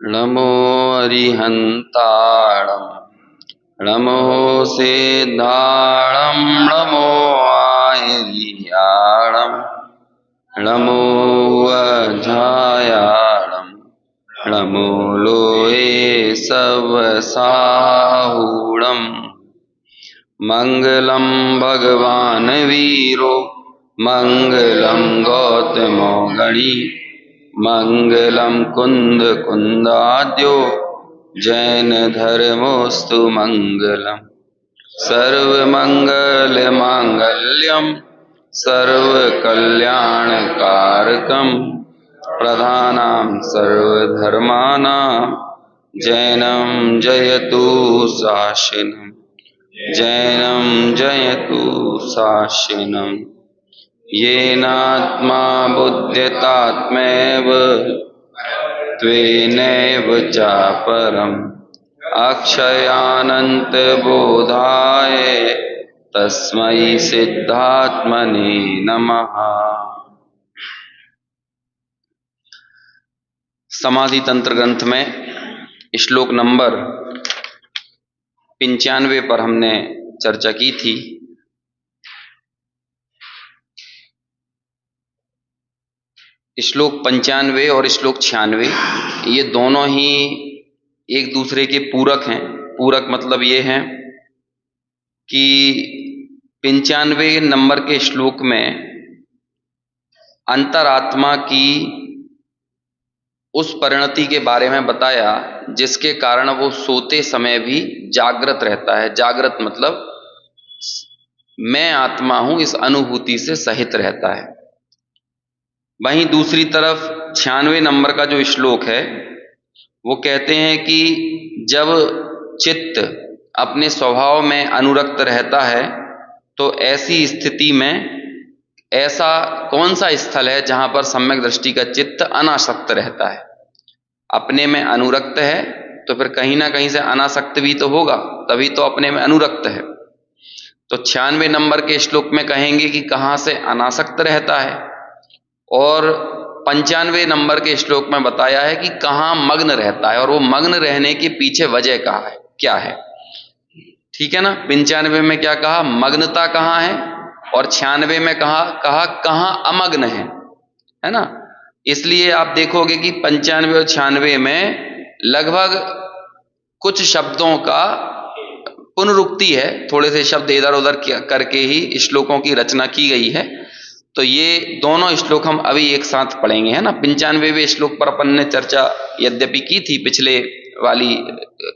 नमो अरिहन्ताणं नमो सिद्धाणं नमो आयर्याणं नमो वज्रायाणं नमो लोये सवसाहुणम् मङ्गलं भगवान् वीरो मङ्गलं गौतमो गणी मङ्गलं कुन्द कुन्दाद्यो जैन धर्मोऽस्तु मङ्गलम् सर्वमङ्गलमाङ्गल्यं सर्वकल्याणकारकं प्रधानां सर्वधर्माणां जैनं जयतु शासनम् जैनं जयतु शासनम् येनात्मा बुध्यतात्मैव त्वेनैव चापरम् अक्षयानन्तबोधाय तस्मै सिद्धात्मने नमः। समाधि तंत्र ग्रंथ में श्लोक नंबर 95 पर हमने चर्चा की थी। श्लोक 95 और श्लोक 96 ये दोनों ही एक दूसरे के पूरक हैं। पूरक मतलब ये है कि 95 नंबर के श्लोक में अंतरात्मा की उस परिणति के बारे में बताया जिसके कारण वो सोते समय भी जागृत रहता है। जागृत मतलब मैं आत्मा हूं इस अनुभूति से सहित रहता है। वहीं दूसरी तरफ 96 नंबर का जो श्लोक है वो कहते हैं कि जब चित्त अपने स्वभाव में अनुरक्त रहता है तो ऐसी स्थिति में ऐसा कौन सा स्थल है जहां पर सम्यक दृष्टि का चित्त अनासक्त रहता है। अपने में अनुरक्त है तो फिर कहीं ना कहीं से अनासक्त भी तो होगा, तभी तो अपने में अनुरक्त है। तो 96 नंबर के श्लोक में कहेंगे कि कहां से अनासक्त रहता है, और 95 नंबर के श्लोक में बताया है कि कहां मग्न रहता है और वो मग्न रहने के पीछे वजह कहा है, क्या है। ठीक है ना। 95 में क्या कहा, मग्नता कहां है, और 96 में कहा कहां अमग्न है ना। इसलिए आप देखोगे कि 95 और 96 में लगभग कुछ शब्दों का पुनरुक्ति है, थोड़े से शब्द इधर उधर करके ही श्लोकों की रचना की गई है। तो ये दोनों श्लोक हम अभी एक साथ पढ़ेंगे, है ना। 95वें श्लोक पर अपन ने चर्चा यद्यपि की थी पिछले वाली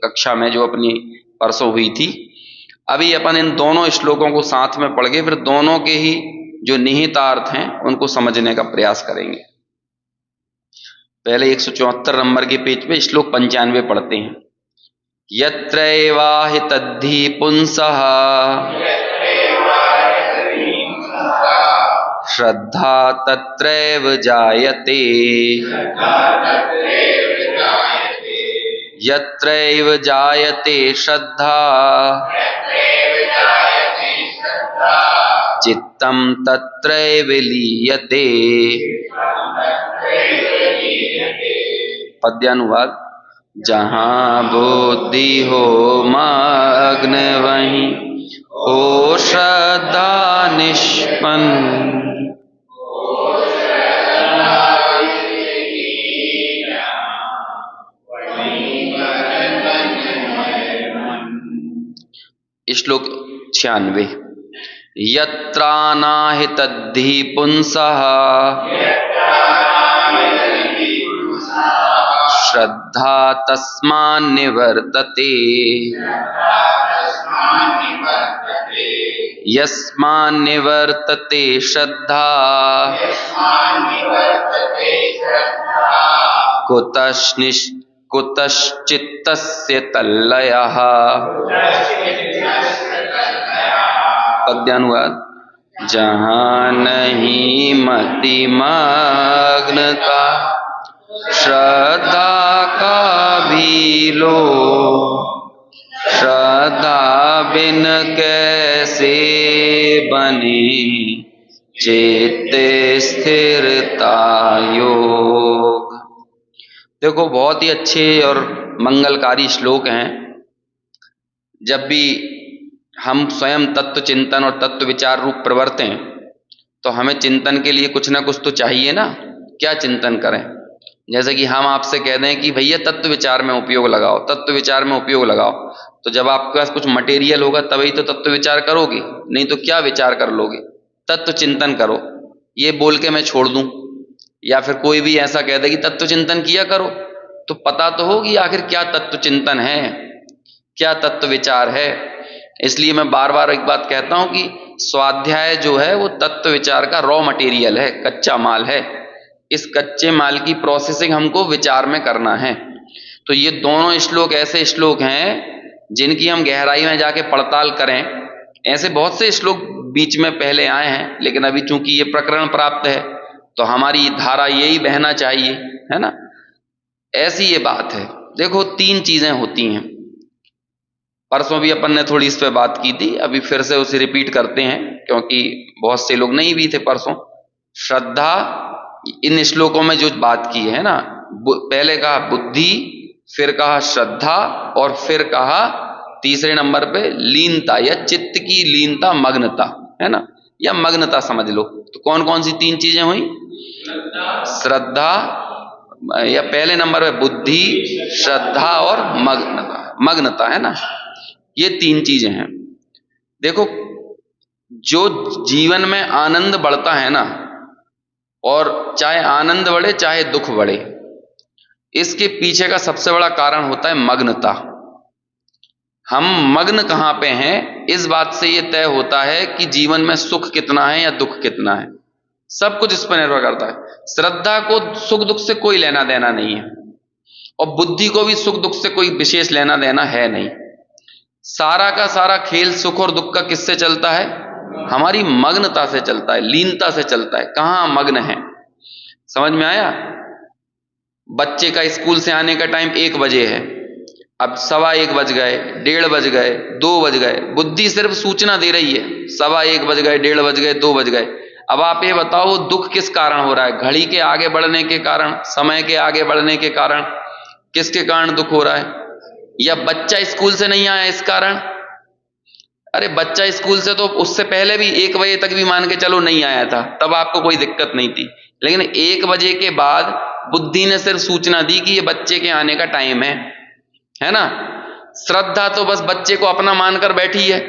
कक्षा में जो अपनी परसों हुई थी। अभी अपन इन दोनों श्लोकों को साथ में पढ़ के फिर दोनों के ही जो निहितार्थ हैं उनको समझने का प्रयास करेंगे। पहले 174 नंबर के पेज पे श्लोक 95 पढ़ते हैं। यत्रैवाहि तद्धि पुंसः श्रद्धा तत्रैव जायते यत्रैव जायते श्रद्धा चित्तं तत्रैव लीयते। पद्यानुवाद। जहां बुद्धि हो मग्न वहीं हो श्रद्धा निष्पन्न। श्लोक 96। यत्रानाहि तद्धि पुंसः श्रद्धा तस्मान्निवर्तते यस्मान्निवर्तते श्रद्धा कुतश्चित्तस्य तल्लयः। पद्यानुवाद। जहां नहीं मति मग्नता श्रद्धा का भी लो श्रद्धा बिन कैसे बने चित्त स्थिरता योग। देखो बहुत ही अच्छे और मंगलकारी श्लोक हैं। जब भी हम स्वयं तत्व चिंतन और तत्व विचार रूप प्रवर्तें तो हमें चिंतन के लिए कुछ ना कुछ तो चाहिए ना। क्या चिंतन करें? जैसे कि हम आपसे कह दें कि भैया तत्व विचार में उपयोग लगाओ, तत्व विचार में उपयोग लगाओ, तो जब आपके पास कुछ मटेरियल होगा तभी तो तत्व विचार करोगे, नहीं तो क्या विचार कर लोगे? तत्व चिंतन करो ये बोल के मैं छोड़ दूं, या फिर कोई भी ऐसा कह दे कि तत्व चिंतन किया करो, तो पता तो हो कि आखिर क्या तत्व चिंतन है, क्या तत्व विचार है। इसलिए मैं बार बार एक बात कहता हूं कि स्वाध्याय जो है वो तत्व विचार का रॉ मटेरियल है, कच्चा माल है। इस कच्चे माल की प्रोसेसिंग हमको विचार में करना है। तो ये दोनों श्लोक ऐसे श्लोक हैं जिनकी हम गहराई में जाके पड़ताल करें। ऐसे बहुत से श्लोक बीच में पहले आए हैं, लेकिन अभी चूंकि ये प्रकरण प्राप्त है तो हमारी धारा यही बहना चाहिए, है ना। ऐसी ये बात है। देखो तीन चीजें होती हैं, परसों भी अपन ने थोड़ी इस पे बात की थी, अभी फिर से उसे रिपीट करते हैं क्योंकि बहुत से लोग नहीं भी थे परसों। श्रद्धा, इन श्लोकों में जो बात की है ना, पहले कहा बुद्धि, फिर कहा श्रद्धा, और फिर कहा तीसरे नंबर पे लीनता या चित्त की लीनता, मग्नता, है ना, या मग्नता समझ लो। तो कौन कौन सी तीन चीजें हुई? श्रद्धा, या पहले नंबर पे बुद्धि, श्रद्धा और मग्नता, मग्नता, है ना। ये तीन चीजें हैं। देखो जो जीवन में आनंद बढ़ता है ना, और चाहे आनंद बढ़े चाहे दुख बढ़े, इसके पीछे का सबसे बड़ा कारण होता है मग्नता। हम मग्न कहां पे हैं, इस बात से यह तय होता है कि जीवन में सुख कितना है या दुख कितना है। सब कुछ इस पर निर्भर करता है। श्रद्धा को सुख दुख से कोई लेना देना नहीं है, और बुद्धि को भी सुख दुख से कोई विशेष लेना देना है नहीं। सारा का सारा खेल सुख और दुख का किससे चलता है? हमारी मग्नता से चलता है, लीनता से चलता है। कहां मग्न है, समझ में आया? बच्चे का स्कूल से आने का टाइम 1 बजे है, अब 1:15 बज गए, 1:30 बज गए, 2 बज गए, बुद्धि सिर्फ सूचना दे रही है 1:15 बज गए, 1:30 बज गए, 2 बज गए। अब आप ये बताओ दुख किस कारण हो रहा है? घड़ी के आगे बढ़ने के कारण, समय के आगे बढ़ने के कारण? किसके कारण दुख हो रहा है? या बच्चा स्कूल से नहीं आया इस कारण? अरे बच्चा स्कूल से तो उससे पहले भी 1 बजे तक भी मान के चलो नहीं आया था, तब आपको कोई दिक्कत नहीं थी, लेकिन 1 बजे के बाद बुद्धि ने सिर्फ सूचना दी कि ये बच्चे के आने का टाइम है ना। श्रद्धा तो बस बच्चे को अपना मानकर बैठी है,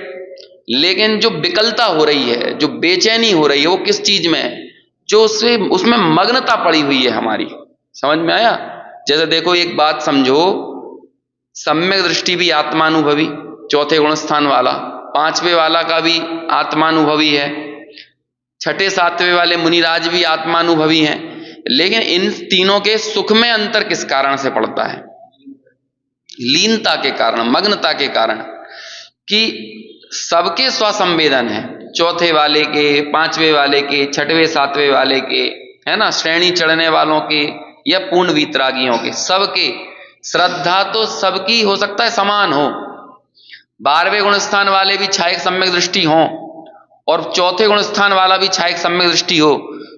लेकिन जो विकलता हो रही है, जो बेचैनी हो रही है, वो किस चीज में है? जो उसमें मग्नता पड़ी हुई है हमारी। समझ में आया? जैसे देखो एक बात समझो, सम्यक दृष्टि भी आत्मानुभवी, चौथे गुण स्थान वाला, 5वें वाला का भी आत्मानुभवी है, 6ठे 7वें वाले मुनिराज भी आत्मानुभवी हैं, लेकिन इन तीनों के सुख में अंतर किस कारण से पड़ता है? लीनता के कारण, मग्नता के कारण। कि सबके स्वसंवेदन है, चौथे वाले के, 5वें वाले के, 6वें 7वें वाले के, है ना, श्रेणी चढ़ने वालों के या पूर्ण वीतरागियों के, सबके। श्रद्धा तो सबकी हो सकता है समान हो, 12वें गुण स्थान वाले भी छायक सम्यक दृष्टि हो और चौथे गुण स्थान वाला भी छायक सम्यक दृष्टि हो,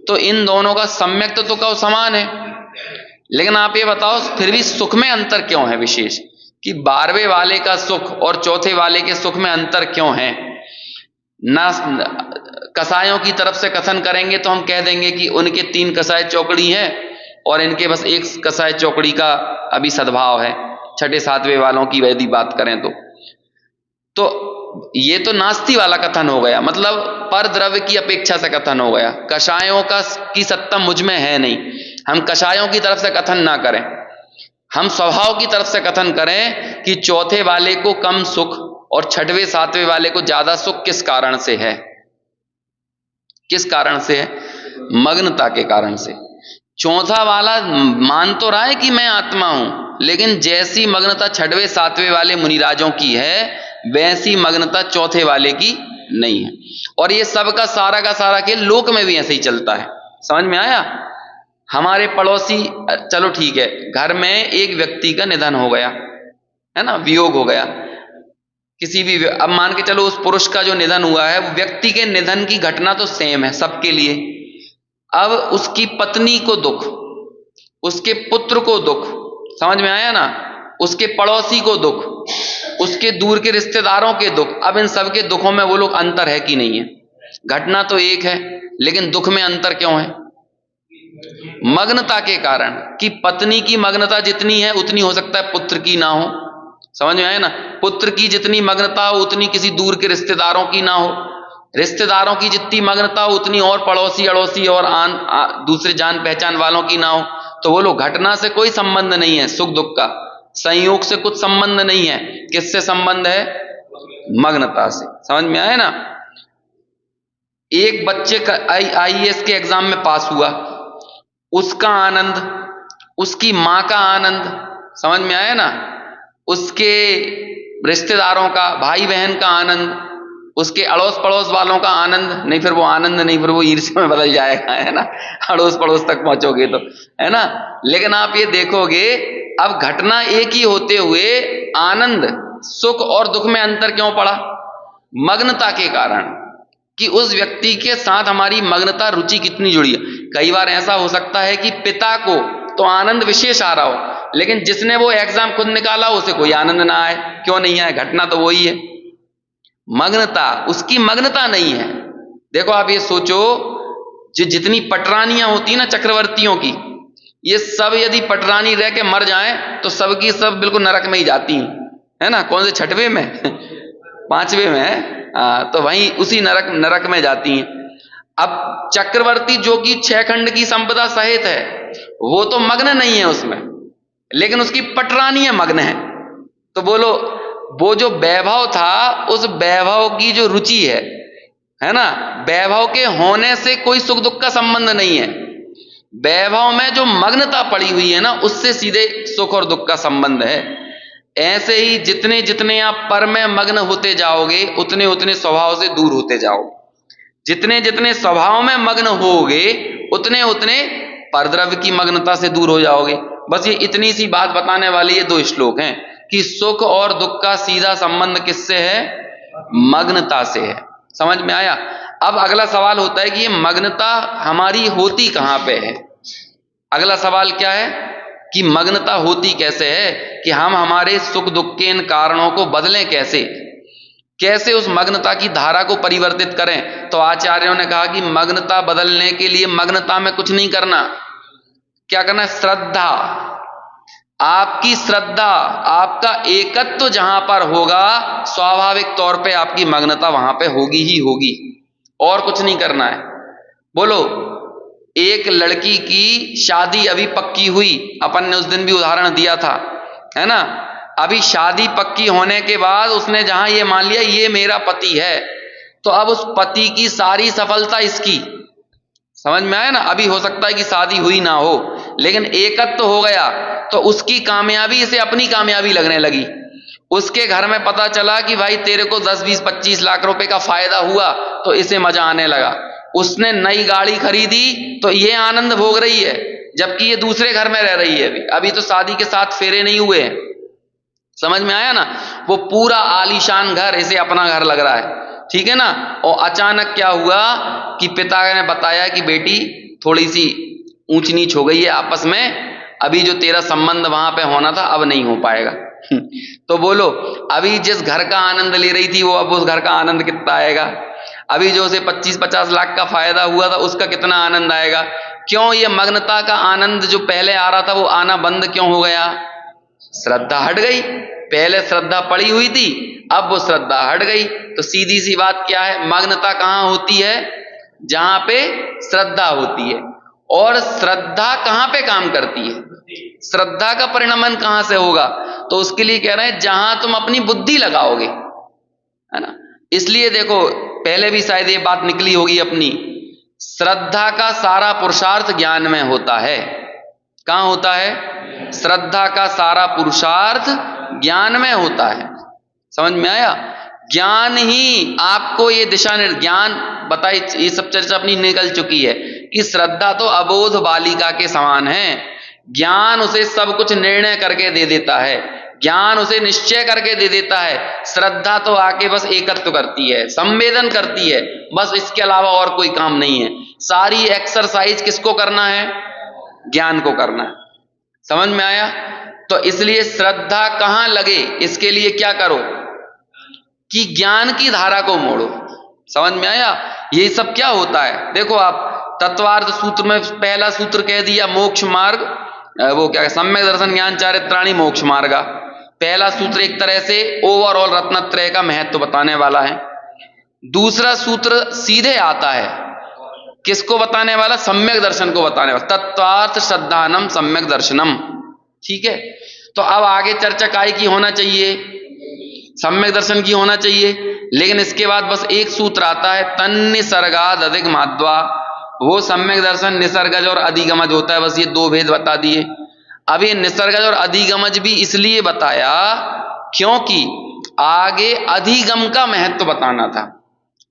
तो इन दोनों का सम्यक तो का समान है। लेकिन आप ये बताओ फिर भी सुख में अंतर क्यों है विशेष? कि 12वें वाले का सुख और चौथे वाले के सुख में अंतर क्यों है? ना कसायों की तरफ से कथन करेंगे तो हम कह देंगे कि उनके 3 कसाय चौकड़ी हैं और इनके बस 1 कसाय चौकड़ी का अभी सद्भाव है, 6ठे 7वें वालों की यदि बात करें तो ये तो नास्ति वाला कथन हो गया, मतलब पर द्रव्य की अपेक्षा से कथन हो गया। कषायों की सत्ता मुझ में है नहीं, हम कषायों की तरफ से कथन ना करें, हम स्वभाव की तरफ से कथन करें कि चौथे वाले को कम सुख और 6वें 7वें वाले को ज्यादा सुख किस कारण से है? किस कारण से है? मग्नता के कारण से। चौथा वाला मान तो रहा है कि मैं आत्मा हूं, लेकिन जैसी मग्नता 6वें 7वें वाले मुनिराजों की है वैसी मग्नता चौथे वाले की नहीं है। और ये सबका सारा का सारा के लोक में भी ऐसे ही चलता है। समझ में आया? हमारे पड़ोसी, चलो ठीक है, घर में एक व्यक्ति का निधन हो गया, है ना, वियोग हो गया किसी भी, अब मान के चलो उस पुरुष का जो निधन हुआ है, व्यक्ति के निधन की घटना तो सेम है सबके लिए। अब उसकी पत्नी को दुख, उसके पुत्र को दुख, समझ में आया ना, उसके पड़ोसी को दुख, उसके दूर के रिश्तेदारों के दुख। अब इन सब के दुखों में वो लोग अंतर है कि नहीं है? घटना तो एक है, लेकिन दुख में अंतर क्यों है? मग्नता के कारण, कि पत्नी की मग्नता जितनी है उतनी हो सकता है पुत्र की ना हो। समझ में आया ना, पुत्र की जितनी मग्नता हो उतनी किसी दूर के रिश्तेदारों की ना हो, रिश्तेदारों की जितनी मग्नता हो उतनी और पड़ोसी अड़ोसी और दूसरे जान पहचान वालों की ना हो। तो बोलो घटना से कोई संबंध नहीं है, सुख दुख का संयोग से कुछ संबंध नहीं है। किससे संबंध है? मग्नता से। समझ में आया ना? एक बच्चे का IAS के एग्जाम में पास हुआ, उसका आनंद, उसकी मां का आनंद, समझ में आया ना, उसके रिश्तेदारों का, भाई बहन का आनंद, उसके अड़ोस पड़ोस वालों का आनंद, नहीं फिर वो आनंद नहीं, फिर वो ईर्ष्या में बदल जाएगा, है ना, अड़ोस पड़ोस तक पहुंचोगे तो, है ना। लेकिन आप ये देखोगे अब घटना एक ही होते हुए आनंद, सुख और दुख में अंतर क्यों पड़ा? मग्नता के कारण, कि उस व्यक्ति के साथ हमारी मग्नता, रुचि कितनी जुड़ी है। कई बार ऐसा हो सकता है कि पिता को तो आनंद विशेष आ रहा हो, लेकिन जिसने वो एग्जाम खुद निकाला उसे कोई आनंद ना आए। क्यों नहीं आए? घटना तो वही है, मग्नता, उसकी मग्नता नहीं है। देखो आप ये सोचो, जितनी पटरानियां होती ना चक्रवर्तियों की, ये सब यदि पटरानी रह के मर जाएं तो सबकी सब बिल्कुल नरक में ही जाती हैं, है ना। कौन से, छठवें में पांचवें में है, तो वहीं उसी नरक में जाती हैं। अब चक्रवर्ती जो कि 6 खंड की संपदा सहित है, वो तो मग्न नहीं है उसमें, लेकिन उसकी पटरानियां मग्न है। तो बोलो वो जो वैभव था, उस वैभव की जो रुचि है ना, वैभव के होने से कोई सुख दुख का संबंध नहीं है। वैभव में जो मग्नता पड़ी हुई है ना, उससे सीधे सुख और दुख का संबंध है। ऐसे ही जितने जितने आप पर में मग्न होते जाओगे, उतने उतने स्वभाव से दूर होते जाओगे। जितने जितने स्वभाव में मग्न होगे, उतने उतने परद्रव्य की मग्नता से दूर हो जाओगे। बस ये इतनी सी बात बताने वाली ये 2 श्लोक हैं कि सुख और दुख का सीधा संबंध किससे है? मग्नता से है। समझ में आया? अब अगला सवाल होता है कि ये मग्नता हमारी होती कहां पे है? अगला सवाल क्या है कि मग्नता होती कैसे है, कि हम हमारे सुख दुख के इन कारणों को बदलें कैसे, कैसे उस मग्नता की धारा को परिवर्तित करें। तो आचार्यों ने कहा कि मग्नता बदलने के लिए मग्नता में कुछ नहीं करना। क्या करना है? श्रद्धा। आपकी श्रद्धा, आपका एकत्व जहां पर होगा, स्वाभाविक तौर पे आपकी मग्नता वहां पे होगी ही होगी, और कुछ नहीं करना है। बोलो, एक लड़की की शादी अभी पक्की हुई, अपन ने उस दिन भी उदाहरण दिया था, है ना। अभी शादी पक्की होने के बाद उसने जहां ये मान लिया ये मेरा पति है, तो अब उस पति की सारी सफलता इसकी। समझ में आया ना? अभी हो सकता है कि शादी हुई ना हो, लेकिन एकत्व हो गया तो उसकी कामयाबी इसे अपनी कामयाबी लगने लगी। उसके घर में पता चला कि भाई तेरे को 10, 20, 25 लाख रुपए का फायदा हुआ, तो इसे मजा आने लगा। उसने नई गाड़ी खरीदी तो ये आनंद भोग रही है, जबकि ये दूसरे घर में रह रही है। अभी तो शादी के 7 फेरे नहीं हुए हैं। समझ में आया ना? वो पूरा आलीशान घर इसे अपना घर लग रहा है, ठीक है ना। और अचानक क्या हुआ कि पिता ने बताया कि बेटी थोड़ी सी ऊंच नीच हो गई है आपस में, अभी जो तेरा संबंध वहां पे होना था अब नहीं हो पाएगा। तो बोलो, अभी जिस घर का आनंद ले रही थी वो अब उस घर का आनंद कितना आएगा? अभी जो उसे 25-50 लाख का फायदा हुआ था उसका कितना आनंद आएगा? क्यों? ये मग्नता का आनंद जो पहले आ रहा था वो आना बंद क्यों हो गया? श्रद्धा हट गई। पहले श्रद्धा पड़ी हुई थी, अब वो श्रद्धा हट गई। तो सीधी सी बात क्या है? मग्नता कहां होती है? जहां पे श्रद्धा होती है। और श्रद्धा कहां पे काम करती है? श्रद्धा का परिणमन कहां से होगा? तो उसके लिए कह रहे हैं जहां तुम अपनी बुद्धि लगाओगे, है ना। इसलिए देखो, पहले भी शायद ये बात निकली होगी अपनी, श्रद्धा का सारा पुरुषार्थ ज्ञान में होता है। कहां होता है? श्रद्धा का सारा पुरुषार्थ ज्ञान में होता है। समझ में आया? ज्ञान ही आपको ये दिशा ज्ञान बताई, ये सब चर्चा अपनी निकल चुकी है कि श्रद्धा तो अबोध बालिका के समान है। ज्ञान उसे सब कुछ निर्णय करके दे देता है, ज्ञान उसे निश्चय करके दे देता है। श्रद्धा तो आके बस एकत्व करती है, संवेदन करती है, बस इसके अलावा और कोई काम नहीं है। सारी एक्सरसाइज किसको करना है? ज्ञान को करना है। समझ में आया? तो इसलिए श्रद्धा कहां लगे, इसके लिए क्या करो कि ज्ञान की धारा को मोड़ो। समझ में आया? ये सब क्या होता है, देखो आप तत्वार्थ सूत्र में पहला सूत्र कह दिया मोक्ष मार्ग, वो क्या सम्यक दर्शन ज्ञान चारित्राणि मोक्ष मार्गा। पहला सूत्र एक तरह से ओवरऑल रत्नत्रय का महत्व बताने वाला है। दूसरा सूत्र सीधे आता है किसको बताने वाला, सम्यक दर्शन को बताने वाला, तत्वार्थ श्रद्धानम सम्यक दर्शनम। ठीक है, तो अब आगे चर्चा काय की होना चाहिए, सम्यक दर्शन की होना चाहिए। लेकिन इसके बाद बस एक सूत्र आता है तन्निसर्गाद अधिक माध्वा, वो सम्यक दर्शन निसर्गज और अधिगमज होता है। बस ये दो भेद बता दिए। अब ये निसर्गज और अधिगमज भी इसलिए बताया क्योंकि आगे अधिगम का महत्व बताना था,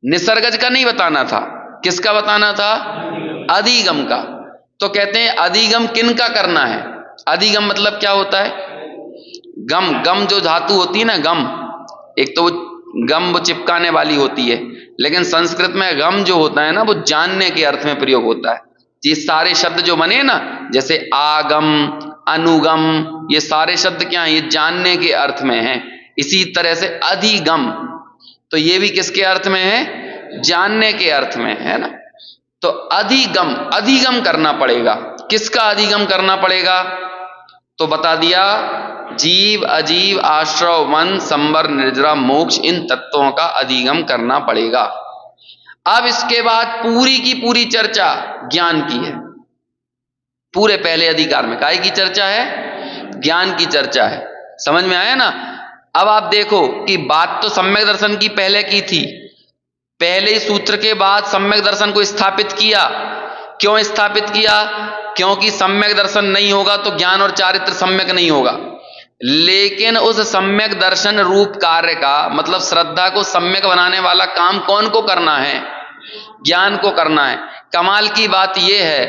निसर्गज का नहीं बताना था। किसका बताना था? अधिगम का। तो कहते हैं अधिगम किन का करना है, अधिगम मतलब क्या होता है, गम, गम जो धातु होती है ना, गम, एक तो वो गम वो चिपकाने वाली होती है, लेकिन संस्कृत में गम जो होता है ना वो जानने के अर्थ में प्रयोग होता है। ये सारे शब्द जो बने ना, जैसे आगम, अनुगम, ये सारे शब्द क्या है, ये जानने के अर्थ में है। इसी तरह से अधिगम, तो ये भी किसके अर्थ में है, जानने के अर्थ में है ना। तो अधिगम, अधिगम करना पड़ेगा। किसका अधिगम करना पड़ेगा, तो बता दिया जीव अजीव आश्रव मन संवर निर्जरा मोक्ष, इन तत्वों का अधिगम करना पड़ेगा। अब इसके बाद पूरी की पूरी चर्चा ज्ञान की है। पूरे पहले अधिकार में काय की चर्चा है, ज्ञान की चर्चा है। समझ में आया ना? अब आप देखो कि बात तो सम्यक दर्शन की पहले की थी, पहले ही सूत्र के बाद सम्यक दर्शन को स्थापित किया। क्यों स्थापित किया? क्योंकि सम्यक दर्शन नहीं होगा तो ज्ञान और चारित्र सम्यक नहीं होगा। लेकिन उस सम्यक दर्शन रूप कार्य का मतलब श्रद्धा को सम्यक बनाने वाला काम कौन को करना है, ज्ञान को करना है। कमाल की बात यह है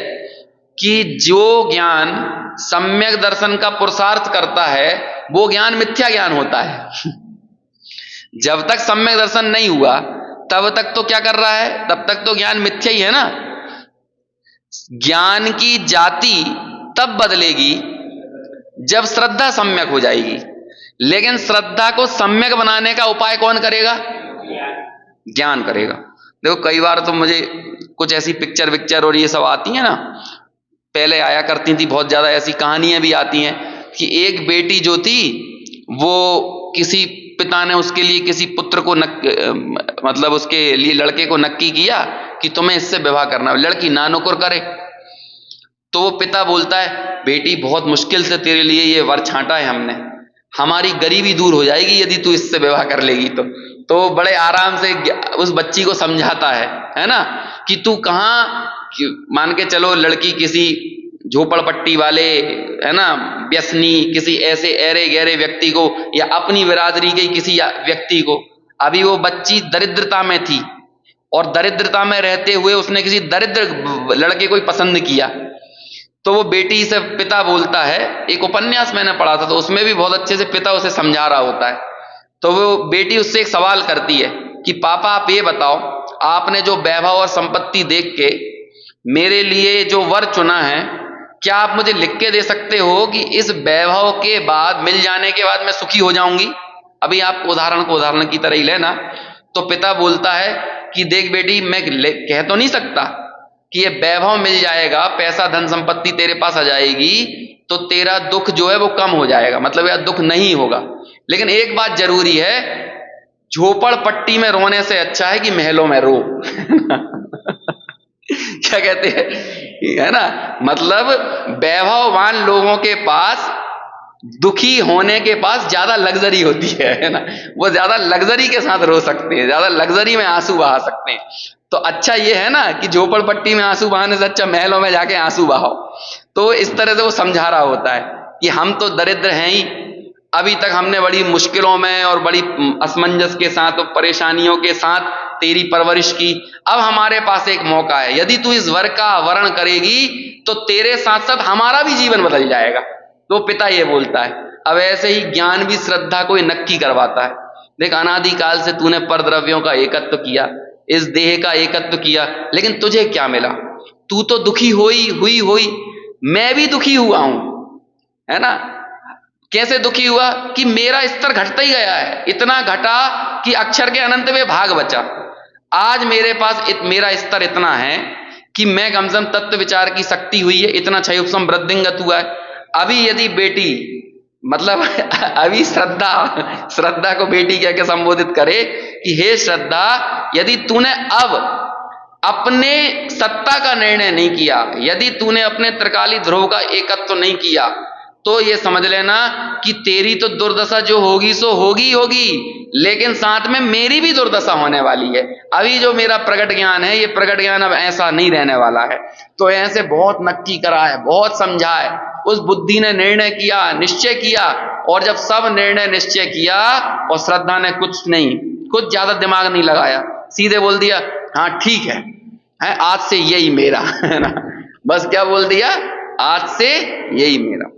कि जो ज्ञान सम्यक दर्शन का पुरुषार्थ करता है वो ज्ञान मिथ्या ज्ञान होता है। जब तक सम्यक दर्शन नहीं हुआ तब तक तो क्या कर रहा है, तब तक तो ज्ञान मिथ्या ही है ना। ज्ञान की जाति तब बदलेगी जब श्रद्धा सम्यक हो जाएगी। लेकिन श्रद्धा को सम्यक बनाने का उपाय कौन करेगा, ज्ञान करेगा। देखो कई बार तो मुझे कुछ ऐसी पिक्चर और ये सब आती है ना, पहले आया करती थी, बहुत ज्यादा ऐसी कहानियां भी आती हैं कि एक बेटी जो थी वो किसी पिता ने उसके लिए किसी पुत्र को मतलब उसके लिए लड़के को नक्की किया कि तुम्हें इससे विवाह करना। लड़की नानुकुर करे तो वो पिता बोलता है बेटी बहुत मुश्किल से तेरे लिए ये वर छांटा है हमने, हमारी गरीबी दूर हो जाएगी यदि तू इससे विवाह कर लेगी तो बड़े आराम से उस बच्ची को समझाता है ना, कि तू कहाँ, मान के चलो लड़की किसी झोपड़पट्टी वाले है ना व्यसनी किसी ऐसे ऐरे गहरे व्यक्ति को या अपनी बिरादरी के किसी व्यक्ति को, अभी वो बच्ची दरिद्रता में थी और दरिद्रता में रहते हुए उसने किसी दरिद्र लड़के को ही पसंद किया। तो वो बेटी से पिता बोलता है, एक उपन्यास मैंने पढ़ा था तो उसमें भी बहुत अच्छे से पिता उसे समझा रहा होता है। तो वो बेटी उससे एक सवाल करती है कि पापा आप ये बताओ, आपने जो वैभव और संपत्ति देख के मेरे लिए जो वर चुना है, क्या आप मुझे लिख के दे सकते हो कि इस वैभव के बाद मिल जाने के बाद मैं सुखी हो जाऊंगी। अभी आप उदाहरण को उदाहरण की तरह ही लेना। तो पिता बोलता है कि देख बेटी, मैं कह तो नहीं सकता कि ये वैभव मिल जाएगा, पैसा धन संपत्ति तेरे पास आ जाएगी तो तेरा दुख जो है वो कम हो जाएगा, मतलब यार दुख नहीं होगा। लेकिन एक बात जरूरी है, झोपड़पट्टी में रोने से अच्छा है कि महलों में रो। क्या कहते हैं, है ना, मतलब वैभववान लोगों के पास दुखी होने के पास ज्यादा लग्जरी होती है ना, वो ज्यादा लग्जरी के साथ रो सकते हैं, ज्यादा लग्जरी में आंसू बहा सकते हैं। तो अच्छा ये है ना कि झोपड़पट्टी में आंसू बहाने से अच्छा महलों में जाके आंसू बहाओ। तो इस तरह से वो समझा रहा होता है कि हम तो दरिद्र हैं ही, अभी तक हमने बड़ी मुश्किलों में और बड़ी असमंजस के साथ और परेशानियों के साथ तेरी परवरिश की, अब हमारे पास एक मौका है, यदि तू इस वर का वर्ण करेगी तो तेरे साथ साथ हमारा भी जीवन बदल जाएगा। तो पिता ये बोलता है। अब ऐसे ही ज्ञान भी श्रद्धा को नक्की करवाता है। देख, अनादिकाल से तूने परद्रव्यों का एकत्व किया, इस देह का एकत्व किया, लेकिन तुझे क्या मिला? तू तो दुखी हुई, मैं भी दुखी हुआ हूं, है ना। कैसे दुखी हुआ कि मेरा स्तर घटता ही गया है, इतना घटा कि अक्षर के अनंत में भाग बचा। आज मेरे पास मेरा स्तर इतना है कि मैं कम से कम तत्व विचार की शक्ति हुई है, इतना क्षयोपम वृद्धिंगत हुआ है। अभी यदि बेटी मतलब अभी श्रद्धा को बेटी क्या क्या संबोधित करे कि हे श्रद्धा, यदि तूने अब अपने सत्ता का निर्णय नहीं किया, यदि तूने अपने त्रिकाली ध्रुव का एकत्व नहीं किया, तो ये समझ लेना कि तेरी तो दुर्दशा जो होगी सो होगी होगी, लेकिन साथ में मेरी भी दुर्दशा होने वाली है। अभी जो मेरा प्रकट ज्ञान है, ये प्रकट ज्ञान अब ऐसा नहीं रहने वाला है। तो ऐसे बहुत नक्की करा है, बहुत समझा है, उस बुद्धि ने निर्णय किया, निश्चय किया, और जब सब निर्णय निश्चय किया और श्रद्धा ने कुछ नहीं, कुछ ज्यादा दिमाग नहीं लगाया, सीधे बोल दिया हाँ ठीक है, आज से यही मेरा है ना, बस क्या बोल दिया, आज से यही मेरा।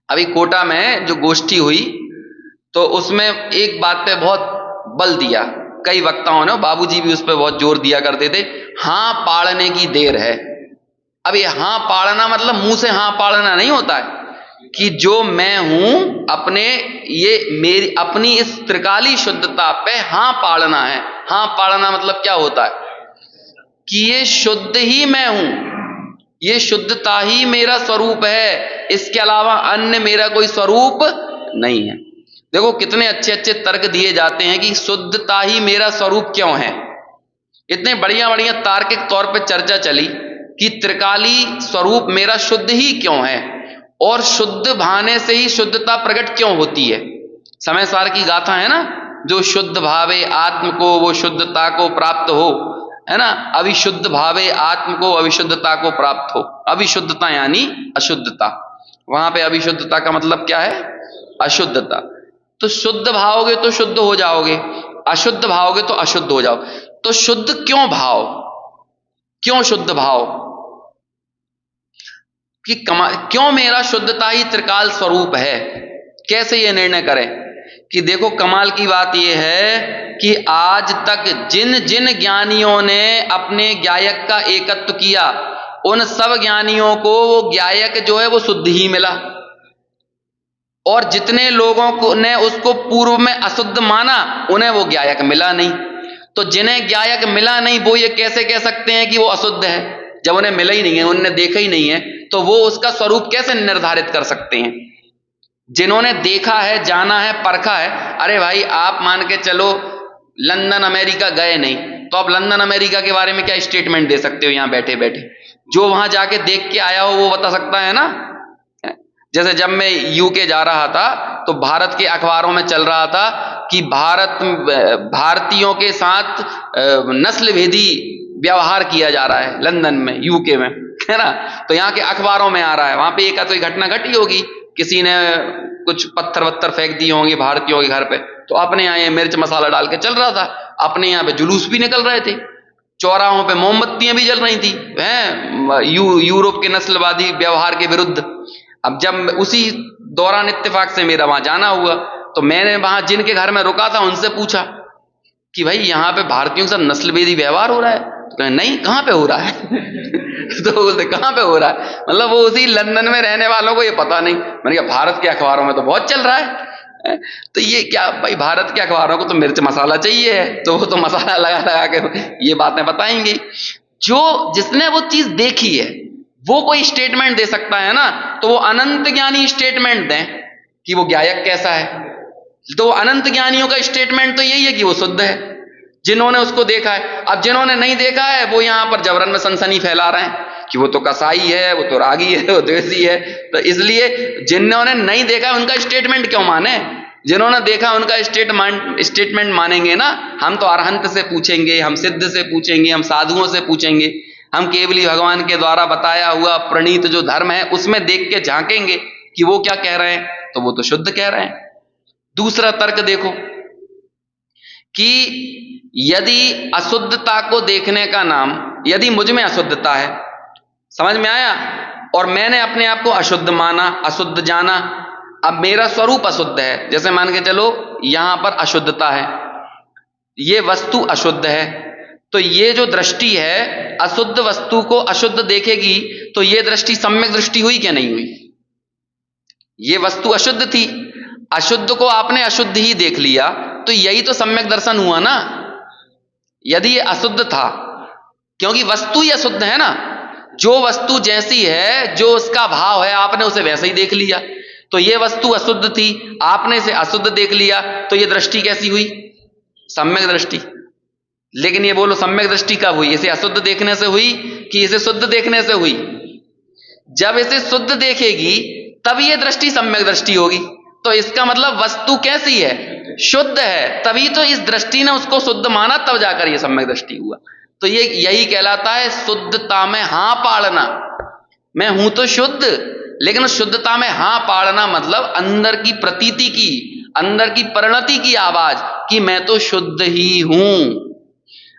अभी कोटा में जो गोष्ठी हुई तो उसमें एक बात पे बहुत बल दिया कई वक्ताओं ने, बाबूजी भी उस पर बहुत जोर दिया करते थे, हाँ पाड़ने की देर है। अब ये हाँ पाड़ना मतलब मुंह से हाँ पाड़ना नहीं होता है कि जो मैं हूं अपने, ये मेरी अपनी इस त्रिकाली शुद्धता पे हाँ पाड़ना है। हाँ पाड़ना मतलब क्या होता है कि ये शुद्ध ही मैं हूं, ये शुद्धता ही मेरा स्वरूप है, इसके अलावा अन्य मेरा कोई स्वरूप नहीं है। देखो कितने अच्छे अच्छे तर्क दिए जाते हैं कि शुद्धता ही मेरा स्वरूप क्यों है। इतने बढ़िया बढ़िया तार्किक तौर पे चर्चा चली कि त्रिकाली स्वरूप मेरा शुद्ध ही क्यों है, और शुद्ध भाने से ही शुद्धता प्रकट क्यों होती है। समय सार की गाथा है ना, जो शुद्ध भावे आत्म को वो शुद्धता को प्राप्त हो, है ना, अविशुद्ध भावे आत्म को अविशुद्धता को प्राप्त हो। अविशुद्धता यानी अशुद्धता, वहां पे अविशुद्धता का मतलब क्या है, अशुद्धता। तो शुद्ध भाओगे तो शुद्ध हो जाओगे, अशुद्ध भाओगे तो अशुद्ध हो जाओ। तो शुद्ध क्यों भाव, क्यों शुद्ध भाव कि क्यों मेरा शुद्धता ही त्रिकाल स्वरूप है। कैसे ये निर्णय करें कि देखो कमाल की बात यह है कि आज तक जिन जिन ज्ञानियों ने अपने ज्ञायक का एकत्व किया, उन सब ज्ञानियों को वो ज्ञायक जो है वो शुद्ध ही मिला, और जितने लोगों को ने उसको पूर्व में अशुद्ध माना उन्हें वो ज्ञायक मिला नहीं। तो जिन्हें ज्ञायक मिला नहीं वो ये कैसे कह सकते हैं कि वो अशुद्ध है, जब उन्हें मिला ही नहीं है, उन्हें देखा ही नहीं है, तो वो उसका स्वरूप कैसे निर्धारित कर सकते हैं। जिन्होंने देखा है, जाना है, परखा है, अरे भाई आप मान के चलो लंदन अमेरिका गए नहीं, तो आप लंदन अमेरिका के बारे में क्या स्टेटमेंट दे सकते हो यहां बैठे बैठे। जो वहां जाके देख के आया हो वो बता सकता है ना। जैसे जब मैं यूके जा रहा था तो भारत के अखबारों में चल रहा था कि भारतीयों के साथ नस्ल भेदी व्यवहार किया जा रहा है लंदन में, यूके में, है ना। तो यहाँ के अखबारों में आ रहा है, वहां पे एक कोई घटना घटी होगी, किसी ने कुछ पत्थर वत्थर फेंक दिए होंगे भारतीयों के घर पे, तो अपने यहाँ ये मिर्च मसाला डाल के चल रहा था, अपने यहाँ पे जुलूस भी निकल रहे थे, चौराहों पे मोमबत्तियां भी जल रही थी, हैं, यूरोप के नस्लवादी व्यवहार के विरुद्ध। अब जब उसी दौरान इत्तेफाक से मेरा वहां जाना हुआ, तो मैंने वहां जिनके घर में रुका था उनसे पूछा कि भाई यहाँ पे भारतीयों के साथ नस्लभेदी व्यवहार हो रहा है, तो कहे नहीं, कहाँ पे हो रहा है तो बोलते कहाँ पे हो रहा है, मतलब वो उसी लंदन में रहने वालों को ये पता नहीं। मैंने कहा भारत के अखबारों में तो बहुत चल रहा है। तो ये क्या भाई, भारत के अखबारों को तो मिर्च मसाला चाहिए है, तो वो तो मसाला लगा लगा के ये बातें बताएंगी। जो जिसने वो चीज देखी है वो कोई स्टेटमेंट दे सकता है ना, तो वो अनंत ज्ञानी स्टेटमेंट दें कि वो ज्ञायक कैसा है। तो अनंत ज्ञानियों का स्टेटमेंट तो यही है कि वो शुद्ध है, जिन्होंने उसको देखा है। अब जिन्होंने नहीं देखा है वो यहां पर जबरन में सनसनी फैला रहे हैं कि वो तो कसाई है, वो तो रागी है, वो द्वेषी है। तो इसलिए जिन्होंने नहीं देखा उनका स्टेटमेंट क्यों माने, जिन्होंने देखा उनका स्टेटमेंट मानेंगे ना। हम तो अरहंत से पूछेंगे, हम सिद्ध से पूछेंगे, हम साधुओं से पूछेंगे, हम केवली भगवान के द्वारा बताया हुआ प्रणीत जो धर्म है उसमें देख के झांकेंगे कि वो क्या कह रहे हैं, तो वो तो शुद्ध कह रहे हैं। दूसरा तर्क देखो कि यदि अशुद्धता को देखने का नाम, यदि मुझ में अशुद्धता है, समझ में आया, और मैंने अपने आप को अशुद्ध माना, अशुद्ध जाना, अब मेरा स्वरूप अशुद्ध है। जैसे मान के चलो यहां पर अशुद्धता है, ये वस्तु अशुद्ध है, तो ये जो दृष्टि है अशुद्ध वस्तु को अशुद्ध देखेगी, तो ये दृष्टि सम्यक दृष्टि हुई क्या नहीं हुई, ये वस्तु अशुद्ध थी, अशुद्ध को आपने अशुद्ध ही देख लिया, तो यही तो सम्यक दर्शन हुआ ना। यदि ये अशुद्ध था, क्योंकि वस्तु ही अशुद्ध है ना, जो वस्तु जैसी है, जो उसका भाव है, आपने उसे वैसे ही देख लिया। तो ये वस्तु अशुद्ध थी, आपने इसे अशुद्ध देख लिया, तो ये दृष्टि कैसी हुई? सम्यक दृष्टि। लेकिन ये बोलो सम्यक दृष्टि कब हुई? इसे अशुद्ध देखने से हुई कि इसे शुद्ध देखने से हुई? जब इसे शुद्ध देखेगी तब ये दृष्टि सम्यक दृष्टि होगी। तो इसका मतलब वस्तु कैसी है? शुद्ध है, तभी तो इस दृष्टि ने उसको शुद्ध माना, तब जाकर ये सम्यक दृष्टि हुआ। तो ये यही कहलाता है शुद्धता में हां पाड़ना। मैं हूं तो शुद्ध, लेकिन शुद्धता में हां पाड़ना मतलब अंदर की प्रतीति की, अंदर की परिणति की आवाज कि मैं तो शुद्ध ही हूं।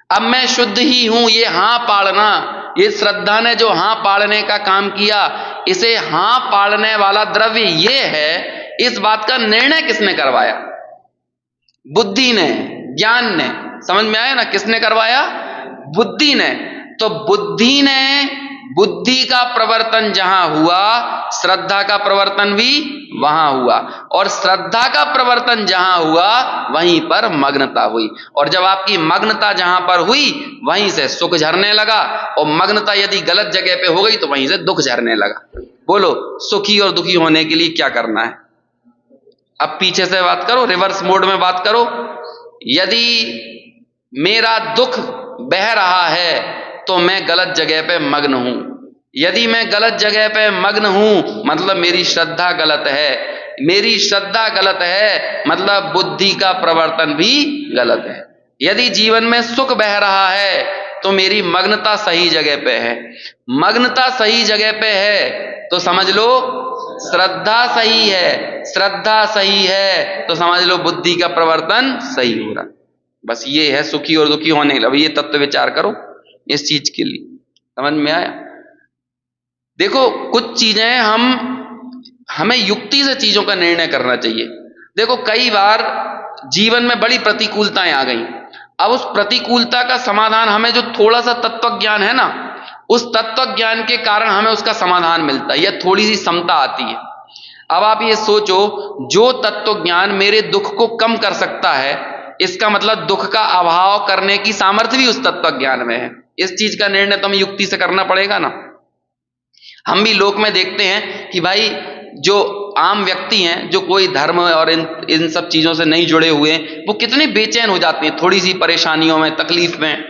अब मैं शुद्ध ही हूं, ये हां पाड़ना, ये श्रद्धा ने जो हां पाड़ने का काम किया, इसे हां पाड़ने वाला द्रव्य ये है। इस बात का निर्णय किसने करवाया? बुद्धि ने, ज्ञान ने। समझ में आया ना? किसने करवाया? बुद्धि ने। तो बुद्धि ने, बुद्धि का प्रवर्तन जहां हुआ, श्रद्धा का प्रवर्तन भी वहां हुआ, और श्रद्धा का प्रवर्तन जहां हुआ वहीं पर मग्नता हुई। और जब आपकी मग्नता जहां पर हुई, वहीं से सुख झरने लगा, और मग्नता यदि गलत जगह पे हो गई तो वहीं से दुख झरने लगा। बोलो सुखी और दुखी होने के लिए क्या करना है? अब पीछे से बात करो, रिवर्स मोड में बात करो। यदि मेरा दुख बह रहा है तो मैं गलत जगह पे मग्न हूं। यदि मैं गलत जगह पे मग्न हूं मतलब मेरी श्रद्धा गलत है। मेरी श्रद्धा गलत है मतलब बुद्धि का प्रवर्तन भी गलत है। यदि जीवन में सुख बह रहा है तो मेरी मग्नता सही जगह पे है। मग्नता सही जगह पे है तो समझ लो श्रद्धा सही है। श्रद्धा सही है तो समझ लो बुद्धि का प्रवर्तन सही हो रहा। बस ये है सुखी और दुखी होने के लिए। अब ये तत्व विचार करो इस चीज के लिए। समझ में आया? देखो कुछ चीजें हमें युक्ति से चीजों का निर्णय करना चाहिए। देखो कई बार जीवन में बड़ी प्रतिकूलताएं आ गई। अब उस प्रतिकूलता का समाधान हमें जो थोड़ा सा तत्व ज्ञान है ना, उस तत्व ज्ञान के कारण हमें उसका समाधान मिलता है, या थोड़ी सी समता आती है। अब आप ये सोचो, जो तत्व ज्ञान मेरे दुख को कम कर सकता है, इसका मतलब दुख का अभाव करने की सामर्थ्य भी उस तत्व ज्ञान में है। इस चीज का निर्णय तो हमें युक्ति से करना पड़ेगा ना। हम भी लोक में देखते हैं कि भाई जो आम व्यक्ति हैं, जो कोई धर्म और इन सब चीजों से नहीं जुड़े हुए, वो कितने बेचैन हो जाते हैं थोड़ी सी परेशानियों में, तकलीफ में।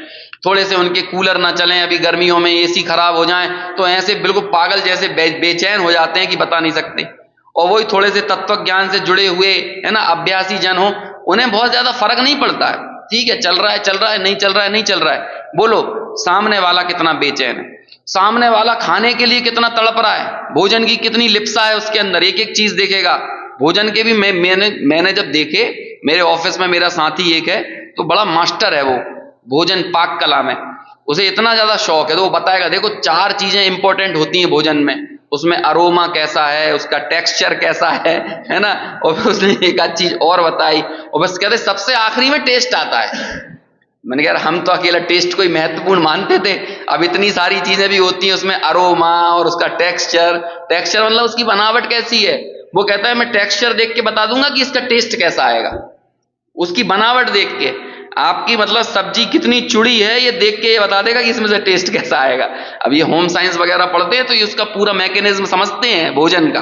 थोड़े से उनके कूलर ना चलें, अभी गर्मियों में एसी खराब हो जाए तो ऐसे बिल्कुल पागल जैसे बेचैन हो जाते हैं कि बता नहीं सकते। और वही थोड़े से तत्व ज्ञान से जुड़े हुए है ना, अभ्यासी जन हो, उन्हें बहुत ज्यादा फर्क नहीं पड़ता है। ठीक है, चल रहा है चल रहा है, नहीं चल रहा है नहीं चल रहा है। बोलो सामने वाला कितना बेचैन है, सामने वाला खाने के लिए कितना तड़प रहा है, भोजन की कितनी लिप्सा है उसके अंदर, एक एक चीज देखेगा। भोजन के भी मैंने जब देखे, मेरे ऑफिस में मेरा साथी एक है, तो बड़ा मास्टर है वो भोजन पाक कला में, उसे इतना ज्यादा शौक है, तो वो बताएगा देखो 4 चीजें इंपॉर्टेंट होती हैं भोजन में, उसमें अरोमा कैसा है, उसका टेक्सचर कैसा है ना। और फिर उसने एक आध चीज और बताई, और बस कहते सबसे आखिरी में टेस्ट आता है। मैंने कहा हम तो अकेला टेस्ट को ही महत्वपूर्ण मानते थे, अब इतनी सारी चीजें भी होती हैं उसमें, अरोमा और उसका टेक्सचर। टेक्सचर मतलब उसकी बनावट कैसी है। वो कहता है मैं टेक्सचर देख के बता दूंगा कि इसका टेस्ट कैसा आएगा, उसकी बनावट देख के। आपकी मतलब सब्जी कितनी चुड़ी है ये देख के ये बता देगा कि इसमें से टेस्ट कैसा आएगा। अब ये होम साइंस वगैरह पढ़ते हैं तो ये उसका पूरा मैकेनिज्म समझते हैं भोजन का,